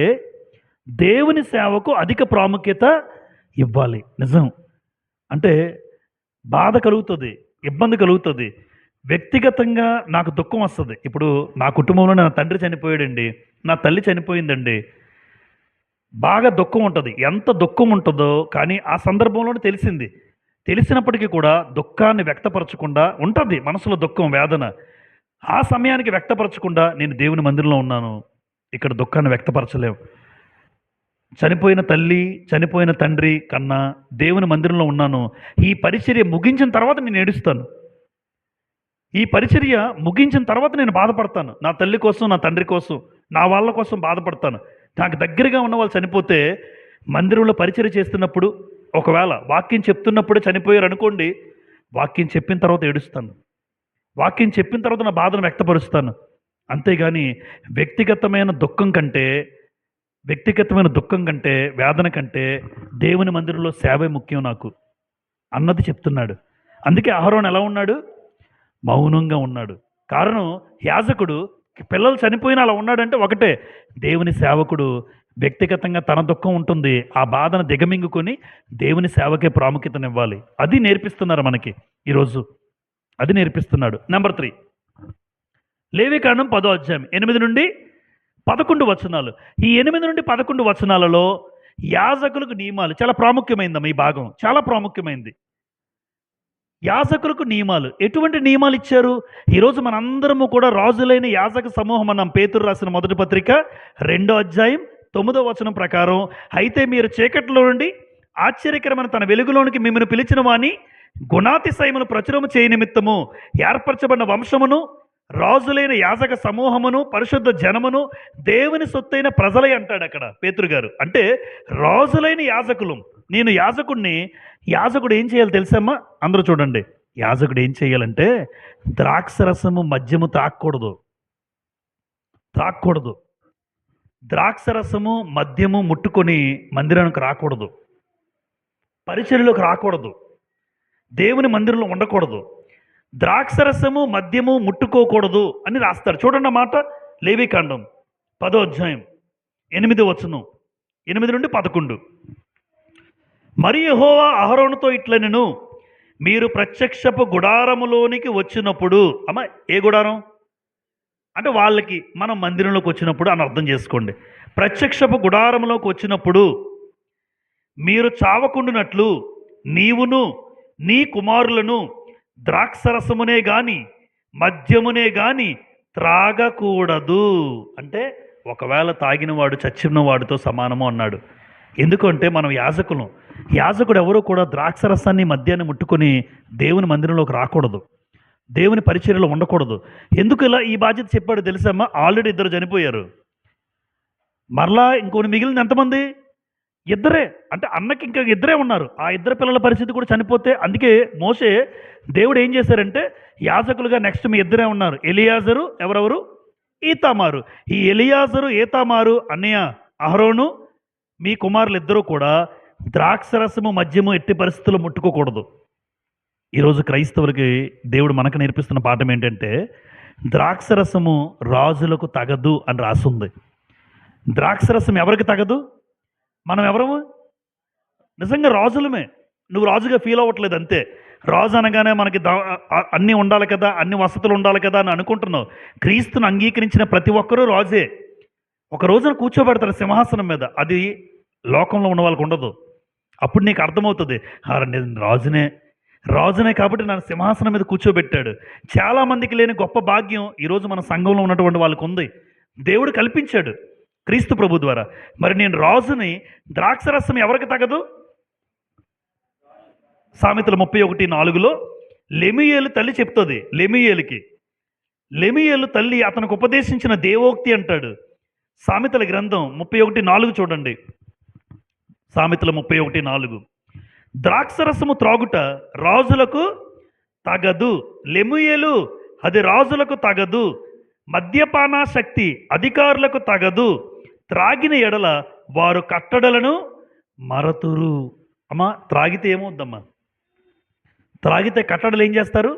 దేవుని సేవకు అధిక ప్రాముఖ్యత ఇవ్వాలి. నిజం. అంటే బాధ కలుగుతుంది, ఇబ్బంది కలుగుతుంది. వ్యక్తిగతంగా నాకు దుఃఖం వస్తుంది. ఇప్పుడు నా కుటుంబంలో నా తండ్రి చనిపోయాడండి, నా తల్లి చనిపోయిందండి. బాగా దుఃఖం ఉంటుంది. ఎంత దుఃఖం ఉంటుందో కానీ ఆ సందర్భంలోనే తెలిసినప్పటికీ కూడా దుఃఖాన్ని వ్యక్తపరచకుండా ఉంటుంది. మనసులో దుఃఖం, వేదన. ఆ సమయానికి వ్యక్తపరచకుండా నేను దేవుని మందిరంలో ఉన్నాను, ఇక్కడ దుఃఖాన్ని వ్యక్తపరచలేము. చనిపోయిన తల్లి, చనిపోయిన తండ్రి కన్నా దేవుని మందిరంలో ఉన్నాను. ఈ పరిచర్య ముగించిన తర్వాత నేను ఏడుస్తాను. ఈ పరిచర్య ముగించిన తర్వాత నేను బాధపడతాను. నా తల్లి కోసం, నా తండ్రి కోసం, నా వాళ్ళ కోసం బాధపడతాను. నాకు దగ్గరగా ఉన్న వాళ్ళు చనిపోతే మందిరంలో పరిచర్య చేస్తున్నప్పుడు, ఒకవేళ వాక్యం చెప్తున్నప్పుడే చనిపోయారు అనుకోండి, వాక్యం చెప్పిన తర్వాత ఏడుస్తాను. వాక్యం చెప్పిన తర్వాత నా బాధను వ్యక్తపరుస్తాను. అంతేగాని వ్యక్తిగతమైన దుఃఖం కంటే, వేదన కంటే దేవుని మందిరంలో సేవే ముఖ్యం నాకు అన్నది చెప్తున్నాడు. అందుకే అహరోను ఎలా ఉన్నాడు? మౌనంగా ఉన్నాడు. కారణం, యాజకుడు పిల్లలు చనిపోయినా అలా ఉన్నాడంటే ఒకటే, దేవుని సేవకుడు వ్యక్తిగతంగా తన దుఃఖం ఉంటుంది, ఆ బాధను దిగమింగుకొని దేవుని సేవకే ప్రాముఖ్యతనివ్వాలి. అది నేర్పిస్తున్నారు మనకి ఈరోజు. అది నేర్పిస్తున్నాడు. నెంబర్ 3, లేవికాండం 10వ అధ్యాయం 8 నుండి 11 వచనాలు. ఈ 8 నుండి 11 వచనాలలో యాజకులకు నియమాలు చాలా ప్రాముఖ్యమైందమ్మ. ఈ భాగం చాలా ప్రాముఖ్యమైంది. యాజకులకు నియమాలు. ఎటువంటి నియమాలు ఇచ్చారు? ఈరోజు మనందరము కూడా రాజులైన యాజక సమూహం అన్నాం. పేతురు రాసిన మొదటి పత్రిక 2వ అధ్యాయం 9వ వచనం ప్రకారం, అయితే మీరు చీకట్లో నుండి ఆశ్చర్యకరమైన తన వెలుగులోనికి మిమ్మల్ని పిలిచిన వాని గుణాతిశయమును ప్రచురము చేయ నిమిత్తము ఏర్పరచబడిన వంశమును, రాజులైన యాజక సమూహమును, పరిశుద్ధ జనమును, దేవుని సొత్తైన ప్రజలై అంటాడు అక్కడ పేతురు గారు. అంటే రాజులైన యాజకులు. నేను యాజకుడిని. యాజకుడు ఏం చేయాలి తెలుసమ్మా? అందరూ చూడండి. యాజకుడు ఏం చేయాలంటే ద్రాక్షరసము, మద్యము త్రాక్కూడదు. ద్రాక్షరసము, మద్యము ముట్టుకొని మందిరానికి రాకూడదు, పరిచర్యలోకి రాకూడదు, దేవుని మందిరంలో ఉండకూడదు. ద్రాక్షరసము, మద్యము ముట్టుకోకూడదు అని రాస్తాడు. చూడండి ఆ మాట. లేవికాండం 10వ అధ్యాయం 8వ వచనం, 8 నుండి 11. మరి యెహోవా అహరోనుతో ఇట్లనెను, మీరు ప్రత్యక్షపు గుడారములోనికి వచ్చినప్పుడు, అమ్మ ఏ గుడారం అంటే వాళ్ళకి మనం మందిరంలోకి వచ్చినప్పుడు అని అర్థం చేసుకోండి. ప్రత్యక్షపు గుడారంలోకి వచ్చినప్పుడు మీరు చావకుండునట్లు నీవును నీ కుమారులను ద్రాక్షరసమునే గాని మద్యమునే గాని త్రాగకూడదు. అంటే ఒకవేళ తాగిన వాడు చచ్చిన వాడితో సమానము అన్నాడు. ఎందుకంటే మనం యాజకుడు ఎవరో కూడా ద్రాక్షరసాన్ని, మద్యాన్ని ముట్టుకొని దేవుని మందిరంలోకి రాకూడదు, దేవుని పరిచర్యలో ఉండకూడదు. ఎందుకు ఇలా ఈ బాధ్యత చెప్పాడు తెలుసమ్మా? ఆల్రెడీ 2 చనిపోయారు. మరలా ఇంకొని మిగిలిన ఎంతమంది? 2. అంటే అన్నకి ఇంకా 2 ఉన్నారు. ఆ 2 పిల్లల పరిస్థితి కూడా చనిపోతే, అందుకే మోషే దేవుడు ఏం చేశారంటే యాజకులుగా నెక్స్ట్ మీ 2 ఉన్నారు. ఎలియాజరు, ఎవరెవరు? ఈతామారు. ఈ ఎలియాజరు, ఈతామారు అన్నయ్య అహరోను, మీ కుమారులు 2 కూడా ద్రాక్షరసము, మద్యము ఎట్టి పరిస్థితుల్లో ముట్టుకోకూడదు. ఈరోజు క్రైస్తవులకి దేవుడు మనకు నేర్పిస్తున్న పాఠం ఏంటంటే ద్రాక్షరసము రాజులకు తగదు అని రాసుంది. ద్రాక్షరసం ఎవరికి తగదు? మనం ఎవరము? నిజంగా రాజులమే. నువ్వు రాజుగా ఫీల్ అవ్వట్లేదు అంతే. రాజు అనగానే మనకి అన్నీ ఉండాలి కదా, అన్ని వసతులు ఉండాలి కదా అని అనుకుంటున్నావు. క్రీస్తును అంగీకరించిన ప్రతి ఒక్కరూ రాజే. ఒక రోజున కూర్చోబెడతారు సింహాసనం మీద. అది లోకంలో ఉన్న వాళ్ళకు ఉండదు. అప్పుడు నీకు అర్థమవుతుంది, నేను రాజునే కాబట్టి నన్ను సింహాసనం మీద కూర్చోబెట్టాడు. చాలామందికి లేని గొప్ప భాగ్యం ఈరోజు మన సంఘంలో ఉన్నటువంటి వాళ్ళకు ఉంది. దేవుడు కల్పించాడు క్రీస్తు ప్రభు ద్వారా. మరి నేను రాజుని. ద్రాక్షరసం ఎవరికి తగదు? సామెతలు 31:4లో లెమూయేలు తల్లి చెప్తుంది. లెమూయేలు తల్లి అతనికి ఉపదేశించిన దేవోక్తి అంటాడు, సామెతల గ్రంథం 31:4 చూడండి. సామెతల 31:4. ద్రాక్షరసము త్రాగుట రాజులకు తగదు. లెముయేలు, అది రాజులకు తగదు. మద్యపానాసక్తి అధికారులకు తగదు. త్రాగిన ఎడల వారు కట్టడలను మరతురు. అమ్మా, త్రాగితే ఏమవుద్దమ్మా? త్రాగితే కట్టడలు ఏం చేస్తారు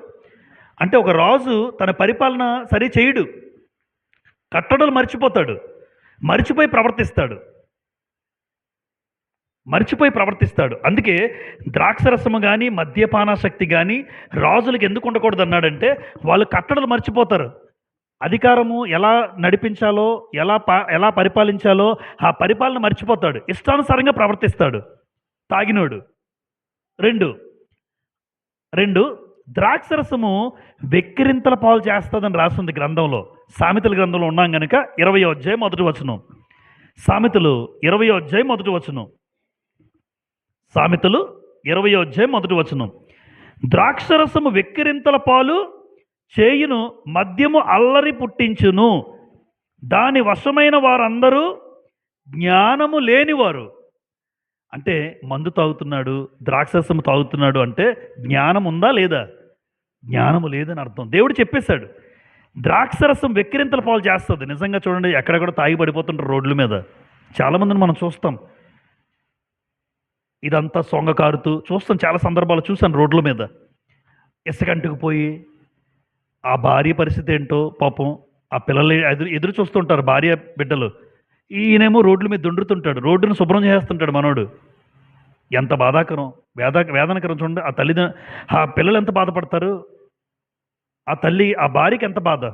అంటే, ఒక రాజు తన పరిపాలన సరి చేయడు, కట్టడలు మర్చిపోతాడు, మర్చిపోయి ప్రవర్తిస్తాడు. అందుకే ద్రాక్షరసము కానీ మద్యపానాసక్తి కానీ రాజులకు ఎందుకు ఉండకూడదు అన్నాడంటే, వాళ్ళు కట్టడలు మర్చిపోతారు. అధికారము ఎలా నడిపించాలో, ఎలా పరిపాలించాలో ఆ పరిపాలన మర్చిపోతాడు, ఇష్టానుసారంగా ప్రవర్తిస్తాడు తాగినోడు. రెండు ద్రాక్షరసము వెక్కిరింతల పాలు చేస్తుందని రాస్తుంది గ్రంథంలో. సామెతల గ్రంథంలో ఉన్నాం కనుక 20వ అధ్యాయం మొదటి వచనం. సామెతలు 20వ అధ్యాయం మొదటి వచనం. సామెతలు 20వ అధ్యాయం మొదటి వచనం. ద్రాక్షరసము వెక్కిరింతల పాలు చేయును, మద్యము అల్లరి పుట్టించును. దాని వశమైన వారందరూ జ్ఞానము లేనివారు. అంటే మందు తాగుతున్నాడు, ద్రాక్షరసము తాగుతున్నాడు అంటే జ్ఞానం ఉందా లేదా? జ్ఞానము లేదని అర్థం. దేవుడు చెప్పేశాడు, ద్రాక్షరసం వెక్కిరింతల పాలు చేస్తుంది. నిజంగా చూడండి, ఎక్కడెక్కడ తాగి పడిపోతుంటారు రోడ్ల మీద. చాలామందిని మనం చూస్తాం, ఇదంతా సొంగ కారుతూ చూస్తాం. చాలా సందర్భాలు చూశాను రోడ్ల మీద. ఇసుకంటుకు పోయి ఆ భార్య పరిస్థితి ఏంటో పాపం, ఆ పిల్లలు ఎదురు చూస్తుంటారు భార్య బిడ్డలు. ఈయనేమో రోడ్ల మీద దుండుతుంటాడు, రోడ్డును శుభ్రం చేస్తుంటాడు మనోడు. ఎంత బాధాకరం, వేదనకరం చూడండి. ఆ పిల్లలు ఎంత బాధపడతారు, ఆ తల్లి, ఆ భార్యకి ఎంత బాధ.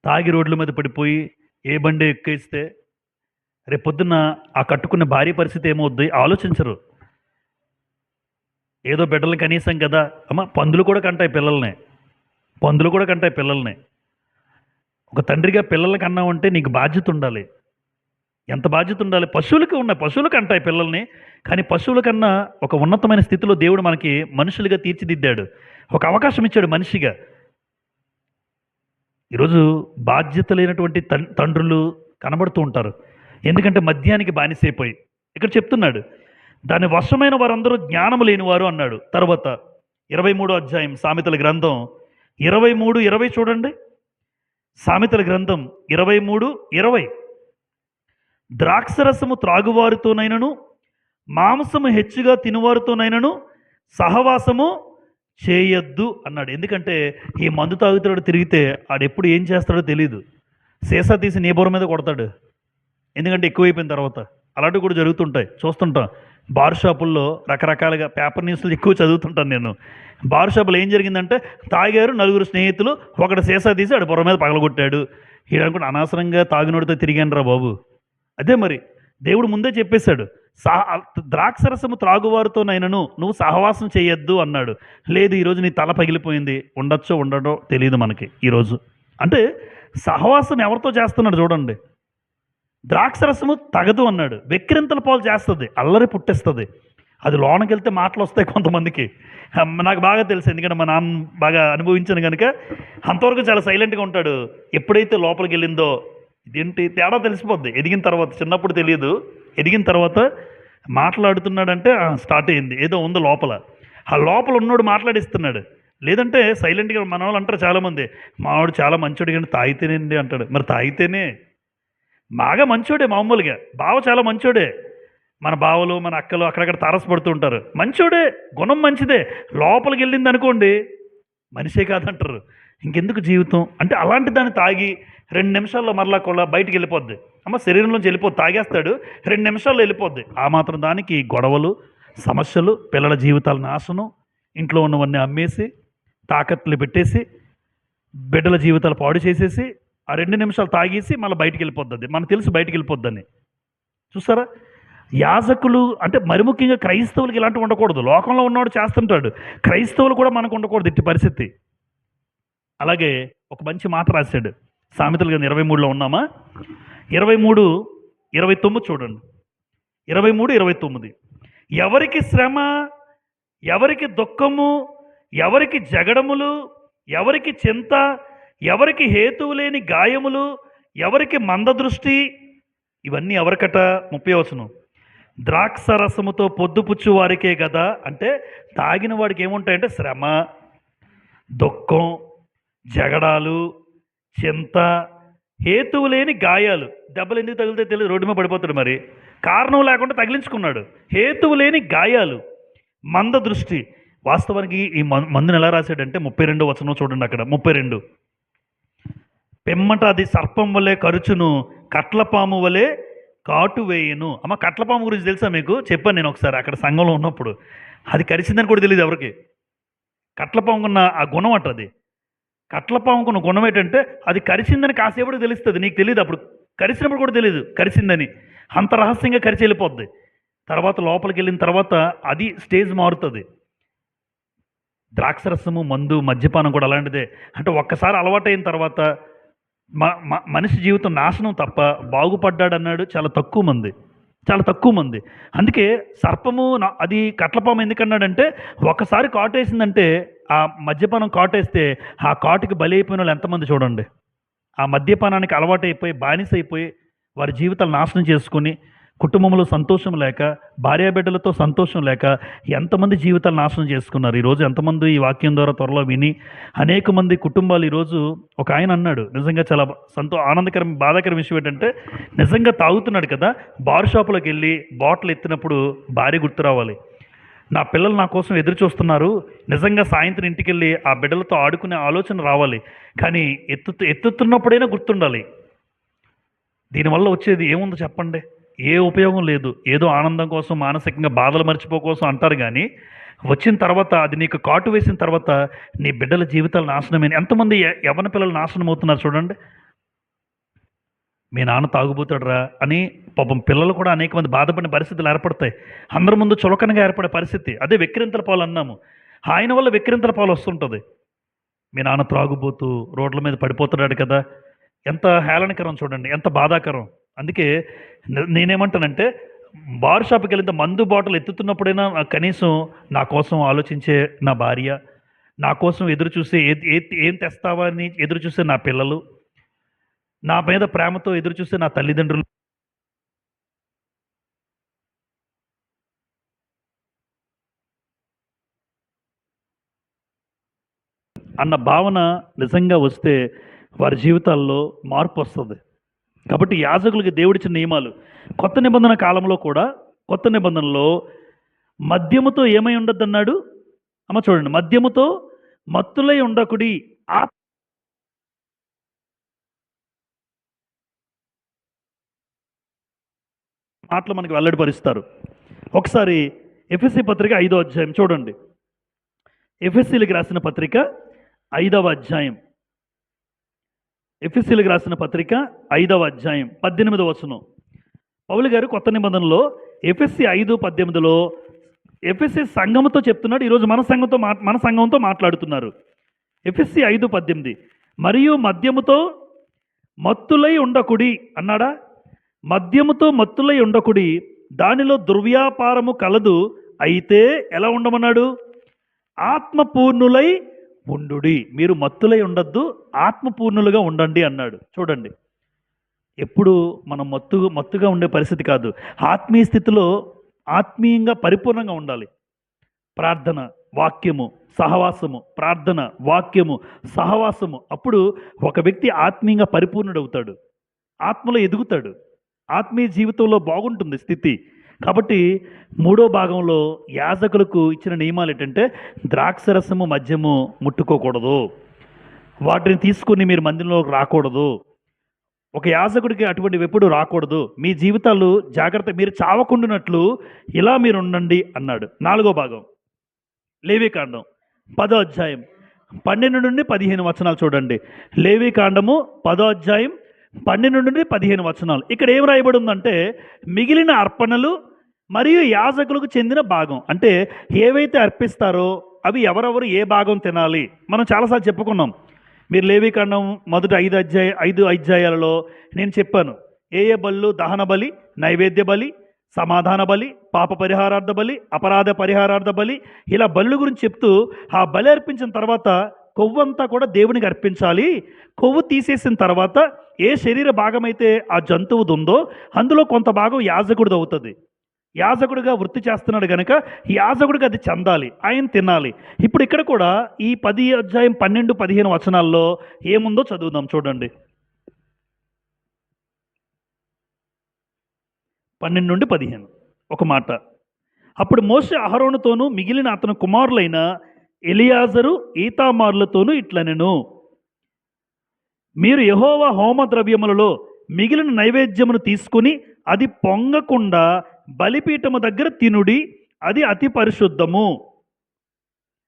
తాగి రోడ్ల మీద పడిపోయి ఏ బండి ఎక్కేస్తే రేపొద్దున్న ఆ కట్టుకున్న భార్య పరిస్థితి ఏమవుద్ది ఆలోచించరు. ఏదో బిడ్డలు కనీసం కదా అమ్మ, పందులు కూడా కంటాయి పిల్లల్ని. ఒక తండ్రిగా పిల్లలకి అన్నావంటే నీకు బాధ్యత ఉండాలి. ఎంత బాధ్యత ఉండాలి? పశువులకు అంటాయి పిల్లల్ని. కానీ పశువుల కన్నా ఒక ఉన్నతమైన స్థితిలో దేవుడు మనకి మనుషులుగా తీర్చిదిద్దాడు, ఒక అవకాశం ఇచ్చాడు మనిషిగా. ఈరోజు బాధ్యత లేనటువంటి తండ్రులు కనబడుతూ ఉంటారు. ఎందుకంటే మద్యానికి బానిసైపోయి. ఇక్కడ చెప్తున్నాడు, దాని వశమైన వారందరూ జ్ఞానము లేనివారు అన్నాడు. తర్వాత 23వ అధ్యాయం సామెతల గ్రంథం 23:20 చూడండి. సామెతల గ్రంథం 23:20. ద్రాక్షరసము త్రాగువారితోనైనను మాంసము హెచ్చుగా తినువారితోనైనను సహవాసము చేయొద్దు అన్నాడు. ఎందుకంటే ఈ మందు తాగుతాడు తిరిగితే ఆడెప్పుడు ఏం చేస్తాడో తెలియదు. సీసా తీసి నీ బోర మీద కొడతాడు, ఎందుకంటే ఎక్కువైపోయిన తర్వాత. అలాంటివి కూడా జరుగుతుంటాయి, చూస్తుంటాం. బార్ షాపుల్లో రకరకాలుగా పేపర్ న్యూస్లు ఎక్కువ చదువుతుంటాను నేను. బార్ షాపులో ఏం జరిగిందంటే, తాగారు, నలుగురు స్నేహితులు, ఒకటి సీసా తీసి ఆడ బుర్ర మీద పగలగొట్టాడు. ఈడనుకుంటే అనవసరంగా తాగినోడితో తిరిగాను బాబు. అదే మరి దేవుడు ముందే చెప్పేశాడు, ద్రాక్షరసము త్రాగువారితోనైనను నువ్వు సహవాసం చేయొద్దు అన్నాడు. లేదు, ఈరోజు నీ తల పగిలిపోయింది, ఉండొచ్చో ఉండడో తెలియదు మనకి ఈరోజు. అంటే సహవాసం ఎవరితో చేస్తున్నాడు చూడండి. ద్రాక్షరసము తగదు అన్నాడు, వెక్కిరింతల పాలు చేస్తుంది, అల్లరి పుట్టిస్తుంది. అది లోనకి వెళ్తే మాటలు వస్తాయి కొంతమందికి. నాకు బాగా తెలుసు, ఎందుకంటే మా నాన్న బాగా అనుభవించాను కనుక. అంతవరకు చాలా సైలెంట్గా ఉంటాడు. ఎప్పుడైతే లోపలికి వెళ్ళిందో ఇదేంటి తేడా తెలిసిపోద్ది. ఎదిగిన తర్వాత, చిన్నప్పుడు తెలియదు, ఎదిగిన తర్వాత మాట్లాడుతున్నాడంటే స్టార్ట్ అయింది, ఏదో ఉంది లోపల. ఆ లోపల ఉన్నోడు మాట్లాడిస్తున్నాడు. లేదంటే సైలెంట్గా మన వాళ్ళు అంటారు చాలామంది, మావాడు చాలా మంచోడు కానీ తాగితేనేండి అంటాడు. మరి తాగితేనే బాగా మంచోడే, మామూలుగా బావ చాలా మంచోడే. మన బావలు, మన అక్కలు అక్కడక్కడ తారసపడుతూ ఉంటారు. మంచోడే, గుణం మంచిదే. లోపలికి వెళ్ళింది అనుకోండి మనిషే కాదంటారు. ఇంకెందుకు జీవితం అంటే, అలాంటి దాన్ని తాగి 2 నిమిషాల్లో మరలా కూడా బయటికి వెళ్ళిపోద్ది. అమ్మ, శరీరంలోంచి వెళ్ళిపోద్ది. తాగేస్తాడు, 2 నిమిషాల్లో వెళ్ళిపోద్ది. ఆ మాత్రం దానికి గొడవలు, సమస్యలు, పిల్లల జీవితాల నాశనం, ఇంట్లో ఉన్నవన్నీ అమ్మేసి తాకట్లు పెట్టేసి బిడ్డల జీవితాలు పాడు చేసేసి ఆ 2 నిమిషాలు తాగేసి మళ్ళీ బయటికి వెళ్ళిపోద్ది. అది మనకు తెలుసు బయటికి వెళ్ళిపోద్దని. చూసారా? యాజకులు అంటే మరి ముఖ్యంగా క్రైస్తవులకి ఇలాంటివి ఉండకూడదు. లోకంలో ఉన్నవాడు చేస్తుంటాడు, క్రైస్తవులు కూడా మనకు ఉండకూడదు ఇట్టి పరిస్థితి. అలాగే ఒక మంచి మాట రాశాడు సామెతలు గ్రంథం 23లో ఉన్నామా? 23:29 చూడండి. 23:29. ఎవరికి శ్రమ, ఎవరికి దుఃఖము, ఎవరికి జగడములు, ఎవరికి చింత, ఎవరికి హేతువు లేని గాయములు, ఎవరికి మందదృష్టి, ఇవన్నీ ఎవరికట? 30వ వచనం. ద్రాక్ష రసముతో పొద్దుపుచ్చు వారికే కదా. అంటే తాగిన వాడికి ఏముంటాయంటే శ్రమ, దుఃఖం, జగడాలు, చింత, హేతువు లేని గాయాలు. దెబ్బలు ఎందుకు తగిలితే తెలియదు, రోడ్డు మీద పడిపోతాడు. మరి కారణం లేకుండా తగిలించుకున్నాడు. హేతువు లేని గాయాలు, మంద దృష్టి. వాస్తవానికి ఈ మందుని ఎలా రాశాడంటే 32వ వచనం చూడండి. అక్కడ 32, పిమ్మట అది సర్పం వలె కరుచును, కట్లపాము వలె కాటు వేయును. అమ్మ, కట్లపాము గురించి తెలుసా మీకు? చెప్పాను నేను ఒకసారి అక్కడ సంఘంలో ఉన్నప్పుడు. అది కరిచిందని కూడా తెలియదు ఎవరికి. కట్లపాముకున్న ఆ గుణం అట అది. కట్లపాముకున్న గుణం ఏంటంటే అది కరిచిందని కాసేపటికి తెలుస్తుంది, నీకు తెలియదు. అప్పుడు కరిచినప్పుడు కూడా తెలియదు కరిచిందని. అంత రహస్యంగా కరిచి వెళ్ళిపోద్ది. తర్వాత లోపలికి వెళ్ళిన తర్వాత అది స్టేజ్ మారుతుంది. ద్రాక్షరసము, మందు, మద్యపానం కూడా అలాంటిదే. అంటే ఒక్కసారి అలవాటైన తర్వాత మనిషి జీవితం నాశనం తప్ప బాగుపడ్డాడు అన్నాడు చాలా తక్కువ మంది, చాలా తక్కువ మంది. అందుకే సర్పము అది కట్లపాము ఎందుకన్నాడంటే ఒకసారి కాటేసిందంటే, ఆ మద్యపానం కాటేస్తే ఆ కాటుకి బలి అయిపోయిన వాళ్ళు ఎంతమంది చూడండి. ఆ మద్యపానానికి అలవాటైపోయి బానిస అయిపోయి వారి జీవితాలు నాశనం చేసుకుని, కుటుంబంలో సంతోషం లేక, భార్యాబిడ్డలతో సంతోషం లేక ఎంతమంది జీవితాలు నాశనం చేసుకున్నారు. ఈరోజు ఎంతమంది ఈ వాక్యం ద్వారా త్వరలో విని అనేక మంది కుటుంబాలు ఈరోజు, ఒక ఆయన అన్నాడు నిజంగా చాలా ఆనందకరం బాధాకరం విషయం ఏంటంటే, నిజంగా తాగుతున్నాడు కదా, బార్ షాపులోకి వెళ్ళి బాటిల్ ఎత్తినప్పుడు భార్య గుర్తు రావాలి. నా పిల్లలు నా కోసం ఎదురు చూస్తున్నారు, నిజంగా సాయంత్రం ఇంటికి వెళ్ళి ఆ బిడ్డలతో ఆడుకునే ఆలోచన రావాలి, కానీ ఎత్తుతున్నప్పుడైనా గుర్తుండాలి. దీనివల్ల వచ్చేది ఏముందో చెప్పండి? ఏ ఉపయోగం లేదు. ఏదో ఆనందం కోసం, మానసికంగా బాధలు మర్చిపో కోసం అంటారు, కానీ వచ్చిన తర్వాత అది నీకు కాటు వేసిన తర్వాత నీ బిడ్డల జీవితాలు నాశనమైన ఎంతమంది యవ్వన పిల్లలు నాశనం అవుతున్నారు చూడండి. మీ నాన్న తాగుబోతాడురా అని పాపం పిల్లలు కూడా అనేక మంది బాధపడిన పరిస్థితులు ఏర్పడతాయి. అందరి ముందు చులకనగా ఏర్పడే పరిస్థితి. అదే వెక్కిరింతల పాలు అన్నాము. ఆయన వల్ల వెక్కిరింతల పాలు వస్తుంటుంది. మీ నాన్న త్రాగుబోతూ రోడ్ల మీద పడిపోతున్నాడు కదా, ఎంత హేళనకరం చూడండి, ఎంత బాధాకరం. అందుకే నేనేమంటానంటే, బార్ షాప్కి వెళ్తే మందు బాటిల్ ఎత్తుతున్నప్పుడైనా కనీసం నా కోసం ఆలోచించే నా భార్య, నా కోసం ఎదురు చూసే ఏం తెస్తావా అని ఎదురు చూసే నా పిల్లలు, నా మీద ప్రేమతో ఎదురు చూసే నా తల్లిదండ్రులు అన్న భావన నిజంగా వస్తే వారి జీవితాల్లో మార్పు వస్తుంది. కాబట్టి యాజకులకి దేవుడిచ్చిన నియమాలు. కొత్త నిబంధన కాలంలో కూడా, కొత్త నిబంధనలో మద్యముతో ఏమై ఉండద్దు అన్నాడు. అమ్మ చూడండి, మద్యముతో మత్తులై ఉండకుడి, మాటలు మనకి వెల్లడిపరుస్తారు. ఒకసారి ఎఫెసీ పత్రిక 5వ అధ్యాయం చూడండి. ఎఫెసీలకు రాసిన పత్రిక 5వ అధ్యాయం, ఎఫెసీలకు రాసిన పత్రిక 5వ అధ్యాయం 18వ వచనం. పౌలు గారు కొత్త నిబంధనలో ఎఫెసీ 5:18లో ఎఫెసీ సంఘంతో చెప్తున్నాడు. ఈరోజు మన సంఘంతో మాట్లాడుతున్నారు. ఎఫెసీ 5:18, మరియు మద్యముతో మత్తులై ఉండకుడి అన్నాడా? మద్యముతో మత్తులై ఉండకుడి, దానిలో దుర్వ్యాపారము కలదు, అయితే ఎలా ఉండమన్నాడు? ఆత్మపూర్ణులై ఉండుడి. మీరు మత్తులై ఉండద్దు, ఆత్మపూర్ణులుగా ఉండండి అన్నాడు. చూడండి, ఎప్పుడు మనం మత్తుగా ఉండే పరిస్థితి కాదు. ఆత్మీయ స్థితిలో ఆత్మీయంగా పరిపూర్ణంగా ఉండాలి. ప్రార్థన, వాక్యము, సహవాసము, ప్రార్థన, వాక్యము, సహవాసము. అప్పుడు ఒక వ్యక్తి ఆత్మీయంగా పరిపూర్ణుడవుతాడు, ఆత్మలో ఎదుగుతాడు, ఆత్మీయ జీవితంలో బాగుంటుంది స్థితి. కాబట్టి 3వ భాగంలో యాజకులకు ఇచ్చిన నియమాలు ఏంటంటే, ద్రాక్షరసము, మద్యము ముట్టుకోకూడదు, వాటిని తీసుకుని మీరు మందిరంలోకి రాకూడదు. ఒక యాజకుడికి అటువంటివి ఎప్పుడు రాకూడదు. మీ జీవితాలు జాగ్రత్త, మీరు చావకుండానట్లు ఇలా మీరు ఉండండి అన్నాడు. 4వ భాగం లేవీకాండం 10వ అధ్యాయం 12 నుండి 15 వచనాలు చూడండి. లేవీకాండము 10వ అధ్యాయం 12 నుండి 15 వచనాలు. ఇక్కడ ఏం రాయబడి ఉందంటే, మిగిలిన అర్పణలు మరియు యాజకులకు చెందిన భాగం. అంటే ఏవైతే అర్పిస్తారో అవి ఎవరెవరు ఏ భాగం తినాలి మనం చాలాసార్లు చెప్పుకున్నాం. మీరు లేవీకాండం మొదటి 5 అధ్యాయాలలో నేను చెప్పాను, ఏ బలులు: దహన బలి, నైవేద్య బలి, సమాధాన బలి, పాప పరిహారార్థ బలి, అపరాధ పరిహారార్థ బలి, ఇలా బలుల గురించి చెప్తూ ఆ బలి అర్పించిన తర్వాత కొవ్వంతా కూడా దేవునికి అర్పించాలి. కొవ్వు తీసేసిన తర్వాత ఏ శరీర భాగమైతే ఆ జంతువుది ఉందో అందులో కొంత భాగం యాజకుడిది అవుతుంది. యాజకుడిగా వృత్తి చేస్తున్నాడు గనక యాజకుడికి అది చెందాలి, ఆయన తినాలి. ఇప్పుడు ఇక్కడ కూడా ఈ 10 అధ్యాయం 12, 15 వచనాల్లో ఏముందో చదువుదాం చూడండి. 12 నుండి 15 ఒక మాట. అప్పుడు మోషే అహరోనుతోనూ మిగిలిన అతని కుమారులైన ఎలియాజరు ఈతామారులతోనూ ఇట్లనెను, మీరు యెహోవా హోమ ద్రవ్యములలో మిగిలిన నైవేద్యమును తీసుకుని అది పొంగకుండా బలిపీఠము దగ్గర తినుడి, అది అతి పరిశుద్ధము.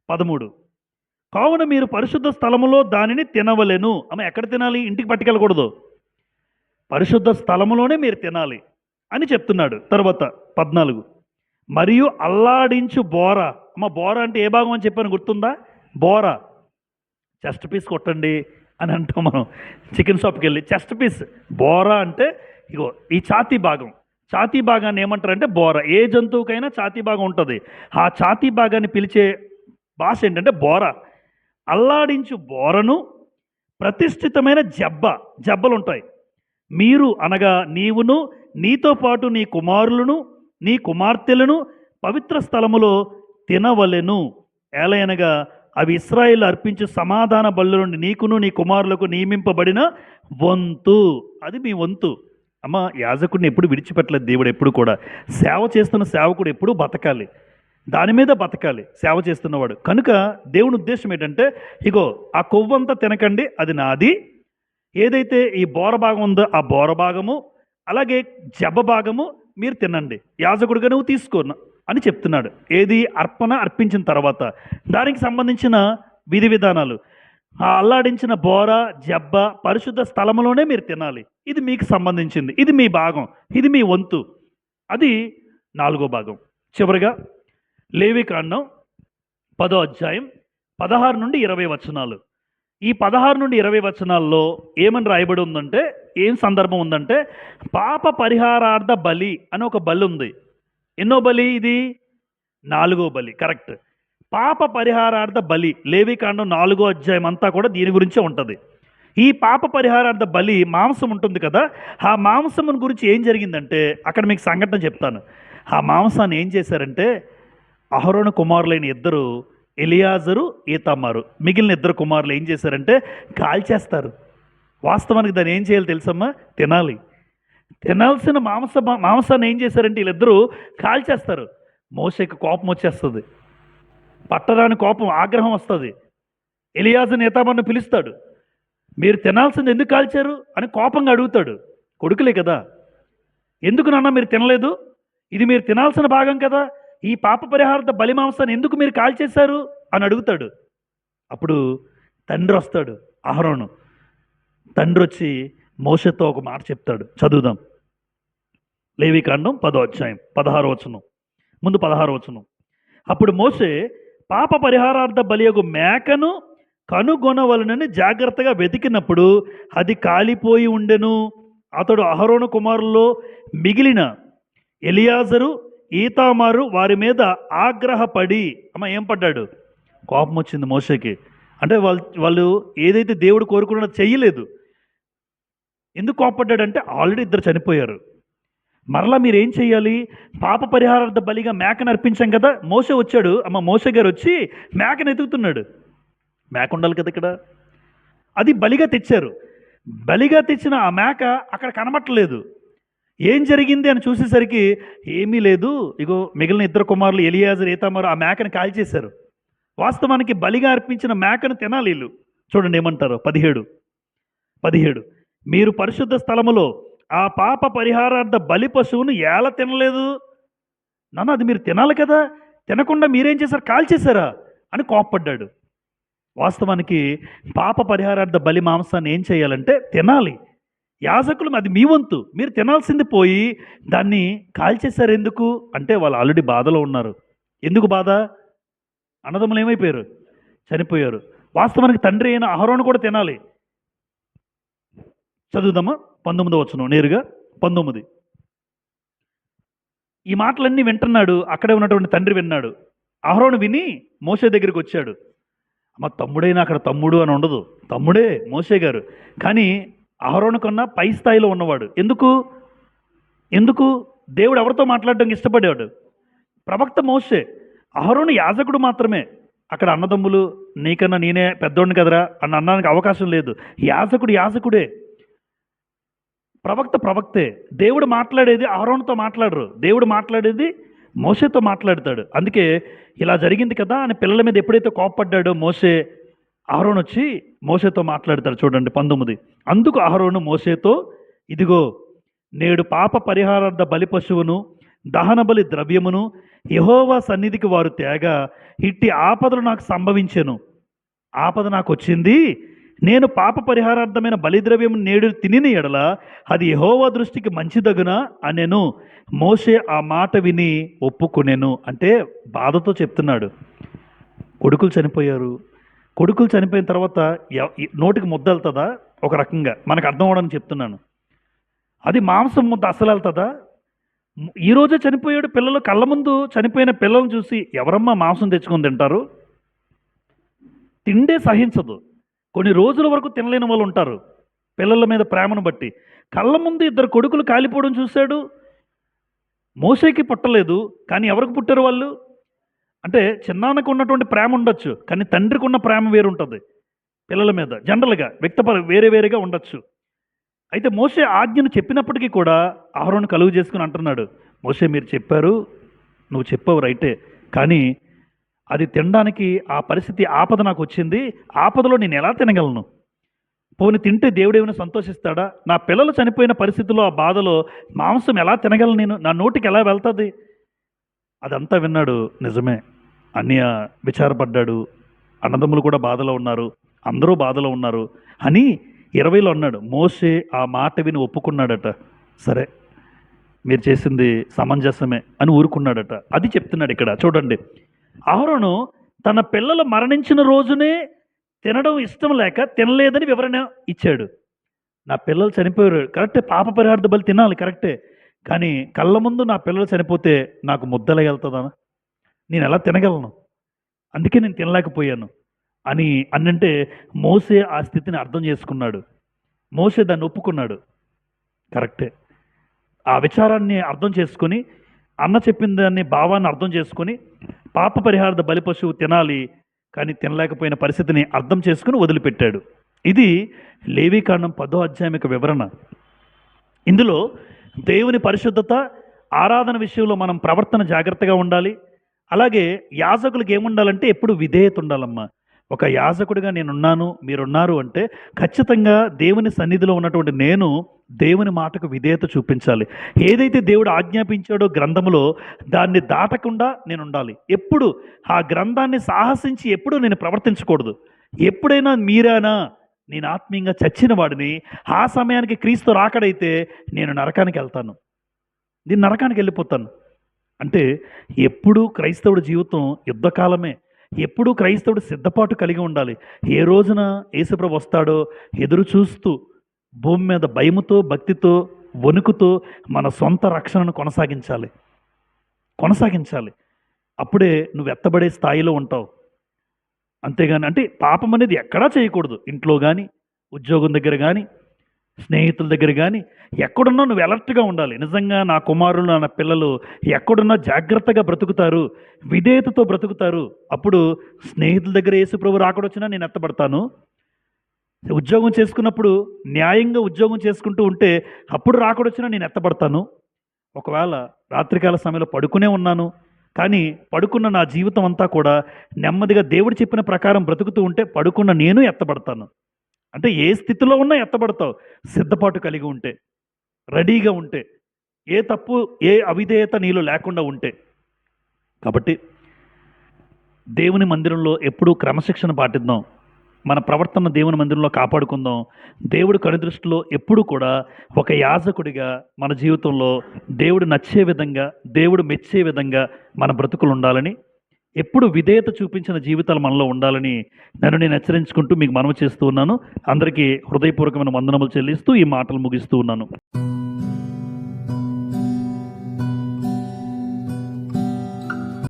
13 కావున మీరు పరిశుద్ధ స్థలములో దానిని తినవలెను. ఎక్కడ తినాలి? ఇంటికి పట్టుకెళ్ళకూడదు, పరిశుద్ధ స్థలములోనే మీరు తినాలి అని చెప్తున్నాడు. తర్వాత 14 మరియు అల్లాడించు బోర. బోర అంటే ఏ భాగం అని చెప్పాను గుర్తుందా? బోర, చెస్ట్ పీస్ కొట్టండి అని అంటాం మనం చికెన్ షాప్కి వెళ్ళి. చెస్ట్ పీస్, బోర అంటే ఇగో ఈ ఛాతీ భాగం. ఛాతీ భాగాన్ని ఏమంటారంటే బోర. ఏ జంతువుకైనా ఛాతీ భాగం ఉంటుంది. ఆ ఛాతీ భాగాన్ని పిలిచే భాష ఏంటంటే బోర. అల్లాడించు బోరను, ప్రతిష్ఠితమైన జబ్బలు ఉంటాయి. మీరు అనగా నీవును నీతో పాటు నీ కుమారులను నీ కుమార్తెలను పవిత్ర స్థలములో తినవలెను. ఏలయనగా అవి ఇశ్రాయేలు అర్పించు సమాధాన బలుల నుండి నీకును నీ కుమారులకు నియమింపబడిన వంతు. అది మీ వంతు. యాజకుడిని ఎప్పుడు విడిచిపెట్టలేదు దేవుడు. ఎప్పుడు కూడా సేవ చేస్తున్న సేవకుడు ఎప్పుడూ బతకాలి, దాని మీద బతకాలి సేవ చేస్తున్నవాడు. కనుక దేవుని ఉద్దేశం ఏంటంటే ఇగో ఆ కొవ్వంతా తినకండి, అది నాది. ఏదైతే ఈ బోర భాగం ఉందో ఆ బోర భాగము, అలాగే జబ్బ భాగము మీరు తినండి, యాజకుడిగా నువ్వు తీసుకో అని చెప్తున్నాడు. ఏది? అర్పణ అర్పించిన తర్వాత దానికి సంబంధించిన విధి విధానాలు. ఆ అల్లాడించిన బోర జబ్బ పరిశుద్ధ స్థలంలోనే మీరు తినాలి. ఇది మీకు సంబంధించింది, ఇది మీ భాగం, ఇది మీ వంతు. అది 4వ భాగం. చివరిగా లేవికాండం 10వ అధ్యాయం 16 నుండి 20 వచనాలు. ఈ 16 నుండి 20 వచనాల్లో ఏమని రాయబడి ఉందంటే, ఏం సందర్భం ఉందంటే, పాప పరిహారార్థ బలి అని ఒక బలి ఉంది. ఎన్నో బలి ఇది? 4వ బలి. కరెక్ట్. పాప పరిహారార్థ బలి లేవికాండం 4వ అధ్యాయం అంతా కూడా దీని గురించే ఉంటుంది. ఈ పాప పరిహారార్థ బలి మాంసం ఉంటుంది కదా, ఆ మాంసం గురించి ఏం జరిగిందంటే అక్కడ మీకు సంఘటన చెప్తాను. ఆ మాంసాన్ని ఏం చేశారంటే అహరోను కుమారులైన ఇద్దరు ఎలియాజరు ఈతామారు, మిగిలిన ఇద్దరు కుమారులు ఏం చేశారంటే కాల్చేస్తారు. వాస్తవానికి దాన్ని ఏం చేయాలి తెలుసమ్మా? తినాలి. తినాల్సిన మాంసాన్ని ఏం చేశారంటే వీళ్ళిద్దరూ కాల్చేస్తారు. మోషేకి కోపం వచ్చేస్తుంది, పట్టరాని కోపం, ఆగ్రహం వస్తుంది. ఎలియాజరుని ఈతామారుని పిలుస్తాడు. మీరు తినాల్సింది ఎందుకు కాల్చారు అని కోపంగా అడుగుతాడు. కొడుకులే కదా, ఎందుకు నాన్న మీరు తినలేదు? ఇది మీరు తినాల్సిన భాగం కదా, ఈ పాప పరిహారార్థ బలి మాంసాన్ని ఎందుకు మీరు కాల్చేశారు అని అడుగుతాడు. అప్పుడు తండ్రి వస్తాడు, అహరోను తండ్రి వచ్చి మోషేతో ఒక మాట చెప్తాడు. చదువుదాం. లేవికాండం 10వ అధ్యాయం 16వ వచనం. ముందు 16వ వచనం. అప్పుడు మోషే పాప పరిహారార్థ బలియగు మేకను కనుగొనవలనని జాగ్రత్తగా వెతికినప్పుడు అది కాలిపోయి ఉండెను. అతడు అహరోను కుమారుల్లో మిగిలిన ఎలియాజరు ఈతామారు వారి మీద ఆగ్రహపడి, ఏం పడ్డాడు? కోపం వచ్చింది మోషేకి. అంటే వాళ్ళు ఏదైతే దేవుడు కోరుకున్నది చెయ్యలేదు. ఎందుకు కోపడ్డాడంటే ఆల్రెడీ ఇద్దరు చనిపోయారు. మరలా మీరు ఏం చెయ్యాలి? పాప పరిహారార్థ బలిగా మేకను అర్పించాం కదా. మోషే వచ్చాడు, మోషే గారు వచ్చి మేకను ఎతుకుతున్నాడు. మేక ఉండాలి కదా ఇక్కడ. అది బలిగా తెచ్చారు. బలిగా తెచ్చిన ఆ మేక అక్కడ కనబట్టలేదు. ఏం జరిగింది అని చూసేసరికి ఏమీ లేదు. ఇగో మిగిలిన ఇద్దరు కుమారులు ఎలియాజరు ఈతామారు ఆ మేకను కాల్చేశారు. వాస్తవానికి బలిగా అర్పించిన మేకను తినాలి వీళ్ళు. చూడండి ఏమంటారు. 17 మీరు పరిశుద్ధ స్థలములో ఆ పాప పరిహారార్థ బలి పశువును ఎలా తినలేదు? నాన్న అది మీరు తినాలి కదా, తినకుండా మీరేం చేశారు? కాల్చేశారా అని కోప్పడ్డాడు. వాస్తవానికి పాప పరిహారార్థ బలి మాంసాన్ని ఏం చేయాలంటే తినాలి. యాజకులు అది మీ వంతు, మీరు తినాల్సింది పోయి దాన్ని కాల్చేశారు. ఎందుకు అంటే వాళ్ళు ఆల్రెడీ బాధలో ఉన్నారు. ఎందుకు బాధ? అన్నదమ్ములు ఏమైపోయారు? చనిపోయారు. వాస్తవానికి తండ్రి అయిన అహరోను కూడా తినాలి. చదువుదామా 19వ వచనం నేరుగా. 19 ఈ మాటలన్నీ వింటున్నాడు. అక్కడే ఉన్నటువంటి తండ్రి విన్నాడు. అహరోను విని మోషే దగ్గరికి వచ్చాడు. మా తమ్ముడైనా అక్కడ తమ్ముడు అని ఉండదు, తమ్ముడే మోషే గారు. కానీ అహరోను కన్నా పై స్థాయిలో ఉన్నవాడు. ఎందుకు ఎందుకు దేవుడు ఎవరితో మాట్లాడడానికి ఇష్టపడేవాడు? ప్రవక్త మోషే. అహరోను యాజకుడు మాత్రమే. అక్కడ అన్నదమ్ములు నీకన్నా నేనే పెద్దోడిని కదరా అని అనడానికి అవకాశం లేదు. యాజకుడు యాజకుడే, ప్రవక్త ప్రవక్తే. దేవుడు మాట్లాడేది అహరోనుతో మాట్లాడరు, దేవుడు మాట్లాడేది మోషేతో మాట్లాడతాడు. అందుకే ఇలా జరిగింది కదా అని పిల్లల మీద ఎప్పుడైతే కోపపడ్డాడో మోషే, అహరోను వచ్చి మోషేతో మాట్లాడతాడు. చూడండి 19. అందుకు అహరోను మోషేతో, ఇదిగో నేడు పాప పరిహారార్థ బలి పశువును దహన బలి ద్రవ్యమును యెహోవా సన్నిధికి వారు తేగా ఇట్టి ఆపదలు నాకు సంభవించెను. ఆపద నాకు వచ్చింది. నేను పాప పరిహారార్థమైన బలిద్రవ్యం నేడు తినిన ఎడల అది యెహోవా దృష్టికి మంచిదగునా అనెను. మోషే ఆ మాట విని ఒప్పుకొనెను. అంటే బాధతో చెప్తున్నాడు. కొడుకులు చనిపోయారు. కొడుకులు చనిపోయిన తర్వాత నోటికి ముద్ద వెళ్తుందా? ఒక రకంగా మనకు అర్థం అవడానికి చెప్తున్నాను. అది మాంసం ముద్ద అసలు వెళ్తుందా? ఈరోజే చనిపోయాడు. పిల్లలు కళ్ళ ముందు చనిపోయిన పిల్లలను చూసి ఎవరమ్మా మాంసం తెచ్చుకొని తింటారు? తిండే సహించదు. కొన్ని రోజుల వరకు తినలేని వాళ్ళు ఉంటారు పిల్లల మీద ప్రేమను బట్టి. కళ్ళ ముందు 2 కొడుకులు కాలిపోవడం చూశాడు. మోషేకి పుట్టలేదు, కానీ ఎవరికి పుట్టారు వాళ్ళు? అంటే చిన్నాన్నకు ఉన్నటువంటి ప్రేమ ఉండొచ్చు, కానీ తండ్రికి ఉన్న ప్రేమ వేరు ఉంటుంది పిల్లల మీద. జనరల్గా వేరే వేరేగా ఉండొచ్చు. అయితే మోషే ఆజ్ఞను చెప్పినప్పటికీ కూడా అహరోను కలుగు చేసుకుని అంటున్నాడు, మోషే మీరు చెప్పారు, నువ్వు చెప్పావు రైటే, కానీ అది తినడానికి ఆ పరిస్థితి ఆపద నాకు వచ్చింది. ఆపదలో నేను ఎలా తినగలను? పోని తింటే దేవుడు ఏమైనా సంతోషిస్తాడా? నా పిల్లలు చనిపోయిన పరిస్థితిలో ఆ బాధలో మాంసం ఎలా తినగలను నేను? నా నోటికి ఎలా వెళ్తుంది? అదంతా విన్నాడు. నిజమే, అన్నయ్య విచారపడ్డాడు, అన్నదమ్ములు కూడా బాధలో ఉన్నారు, అందరూ బాధలో ఉన్నారు అని 20లో అన్నాడు. మోషే ఆ మాట విని ఒప్పుకున్నాడట. సరే మీరు చేసింది సమంజసమే అని ఊరుకున్నాడట. అది చెప్తున్నాడు ఇక్కడ. చూడండి, అహరోను తన పిల్లలు మరణించిన రోజునే తినడం ఇష్టం లేక తినలేదని వివరణ ఇచ్చాడు. నా పిల్లలు చనిపోయారు కరెక్టే, పాప పరిహారార్థ బలి తినాలి కరెక్టే, కానీ కళ్ళ ముందు నా పిల్లలు చనిపోతే నాకు ముద్దలా వెళ్తుందా? నేను ఎలా తినగలను? అందుకే నేను తినలేకపోయాను అని అన్నంటే మోసే ఆ స్థితిని అర్థం చేసుకున్నాడు. మోసే దాన్ని ఒప్పుకున్నాడు. కరెక్టే. ఆ విచారాన్ని అర్థం చేసుకొని, అన్న చెప్పిన దాన్ని భావాన్ని అర్థం చేసుకొని, పాప పరిహారార్థ బలి పశువు తినాలి కానీ తినలేకపోయిన పరిస్థితిని అర్థం చేసుకుని వదిలిపెట్టాడు. ఇది లేవీకాండం 10వ అధ్యాయం యొక్క వివరణ. ఇందులో దేవుని పరిశుద్ధత, ఆరాధన విషయంలో మనం ప్రవర్తన జాగ్రత్తగా ఉండాలి. అలాగే యాజకులకు ఏముండాలంటే ఎప్పుడు విధేయత ఉండాలమ్మా. ఒక యాజకుడిగా నేనున్నాను, మీరున్నారు అంటే ఖచ్చితంగా దేవుని సన్నిధిలో ఉన్నటువంటి నేను దేవుని మాటకు విధేయత చూపించాలి. ఏదైతే దేవుడు ఆజ్ఞాపించాడో గ్రంథములో దాన్ని దాటకుండా నేను ఉండాలి. ఎప్పుడు ఆ గ్రంథాన్ని సాహసించి ఎప్పుడూ నేను ప్రవర్తించకూడదు. ఎప్పుడైనా మీరానా నేను ఆత్మీయంగా చచ్చిన వాడిని, ఆ సమయానికి క్రీస్తు రాకడైతే నేను నరకానికి వెళ్తాను, నేను నరకానికి వెళ్ళిపోతాను. అంటే ఎప్పుడూ క్రైస్తవుడి జీవితం యుద్ధకాలమే. ఎప్పుడూ క్రైస్తవుడు సిద్ధపాటు కలిగి ఉండాలి. ఏ రోజున యేసుప్రభు వస్తాడో ఎదురు చూస్తూ భూమి మీద భయముతో, భక్తితో, వణుకుతో మన సొంత రక్షణను కొనసాగించాలి. అప్పుడే నువ్వు ఎత్తబడే స్థాయిలో ఉంటావు. అంతేగాని అంటే పాపం అనేది ఎక్కడా చేయకూడదు. ఇంట్లో కానీ, ఉద్యోగం దగ్గర కానీ, స్నేహితుల దగ్గర కానీ, ఎక్కడున్నా నువ్వు అలర్ట్గా ఉండాలి. నిజంగా నా కుమారులు, నా పిల్లలు ఎక్కడున్నా జాగ్రత్తగా బ్రతుకుతారు, విధేయతతో బ్రతుకుతారు. అప్పుడు స్నేహితుల దగ్గర యేసుప్రభు రాకడొచ్చినా నేను ఎత్తబడతాను. ఉద్యోగం చేసుకున్నప్పుడు న్యాయంగా ఉద్యోగం చేసుకుంటూ ఉంటే అప్పుడు రాకడొచ్చినా నేను ఎత్తబడతాను. ఒకవేళ రాత్రికాల సమయంలో పడుకునే ఉన్నాను, కానీ పడుకున్న నా జీవితం అంతా కూడా నెమ్మదిగా దేవుడు చెప్పిన ప్రకారం బ్రతుకుతూ ఉంటే పడుకున్న నేను ఎత్తబడతాను. అంటే ఏ స్థితిలో ఉన్నా ఎత్తబడతావు, సిద్ధపాటు కలిగి ఉంటే, రెడీగా ఉంటే, ఏ తప్పు ఏ అవిధేయత నీలో లేకుండా ఉంటే. కాబట్టి దేవుని మందిరంలో ఎప్పుడూ క్రమశిక్షణ పాటిద్దాం. మన ప్రవర్తన దేవుని మందిరంలో కాపాడుకుందాం. దేవుడు కనుదృష్టిలో ఎప్పుడూ కూడా ఒక యాజకుడిగా మన జీవితంలో దేవుడు నచ్చే విధంగా, దేవుడు మెచ్చే విధంగా మన బ్రతుకులు ఉండాలని, ఎప్పుడు విధేయత చూపించిన జీవితాలు మనలో ఉండాలని నేను హెచ్చరించుకుంటూ మీకు మనవి చేస్తూ ఉన్నాను. అందరికీ హృదయపూర్వకమైన వందనములు చెల్లిస్తూ ఈ మాటలు ముగిస్తూ ఉన్నాను.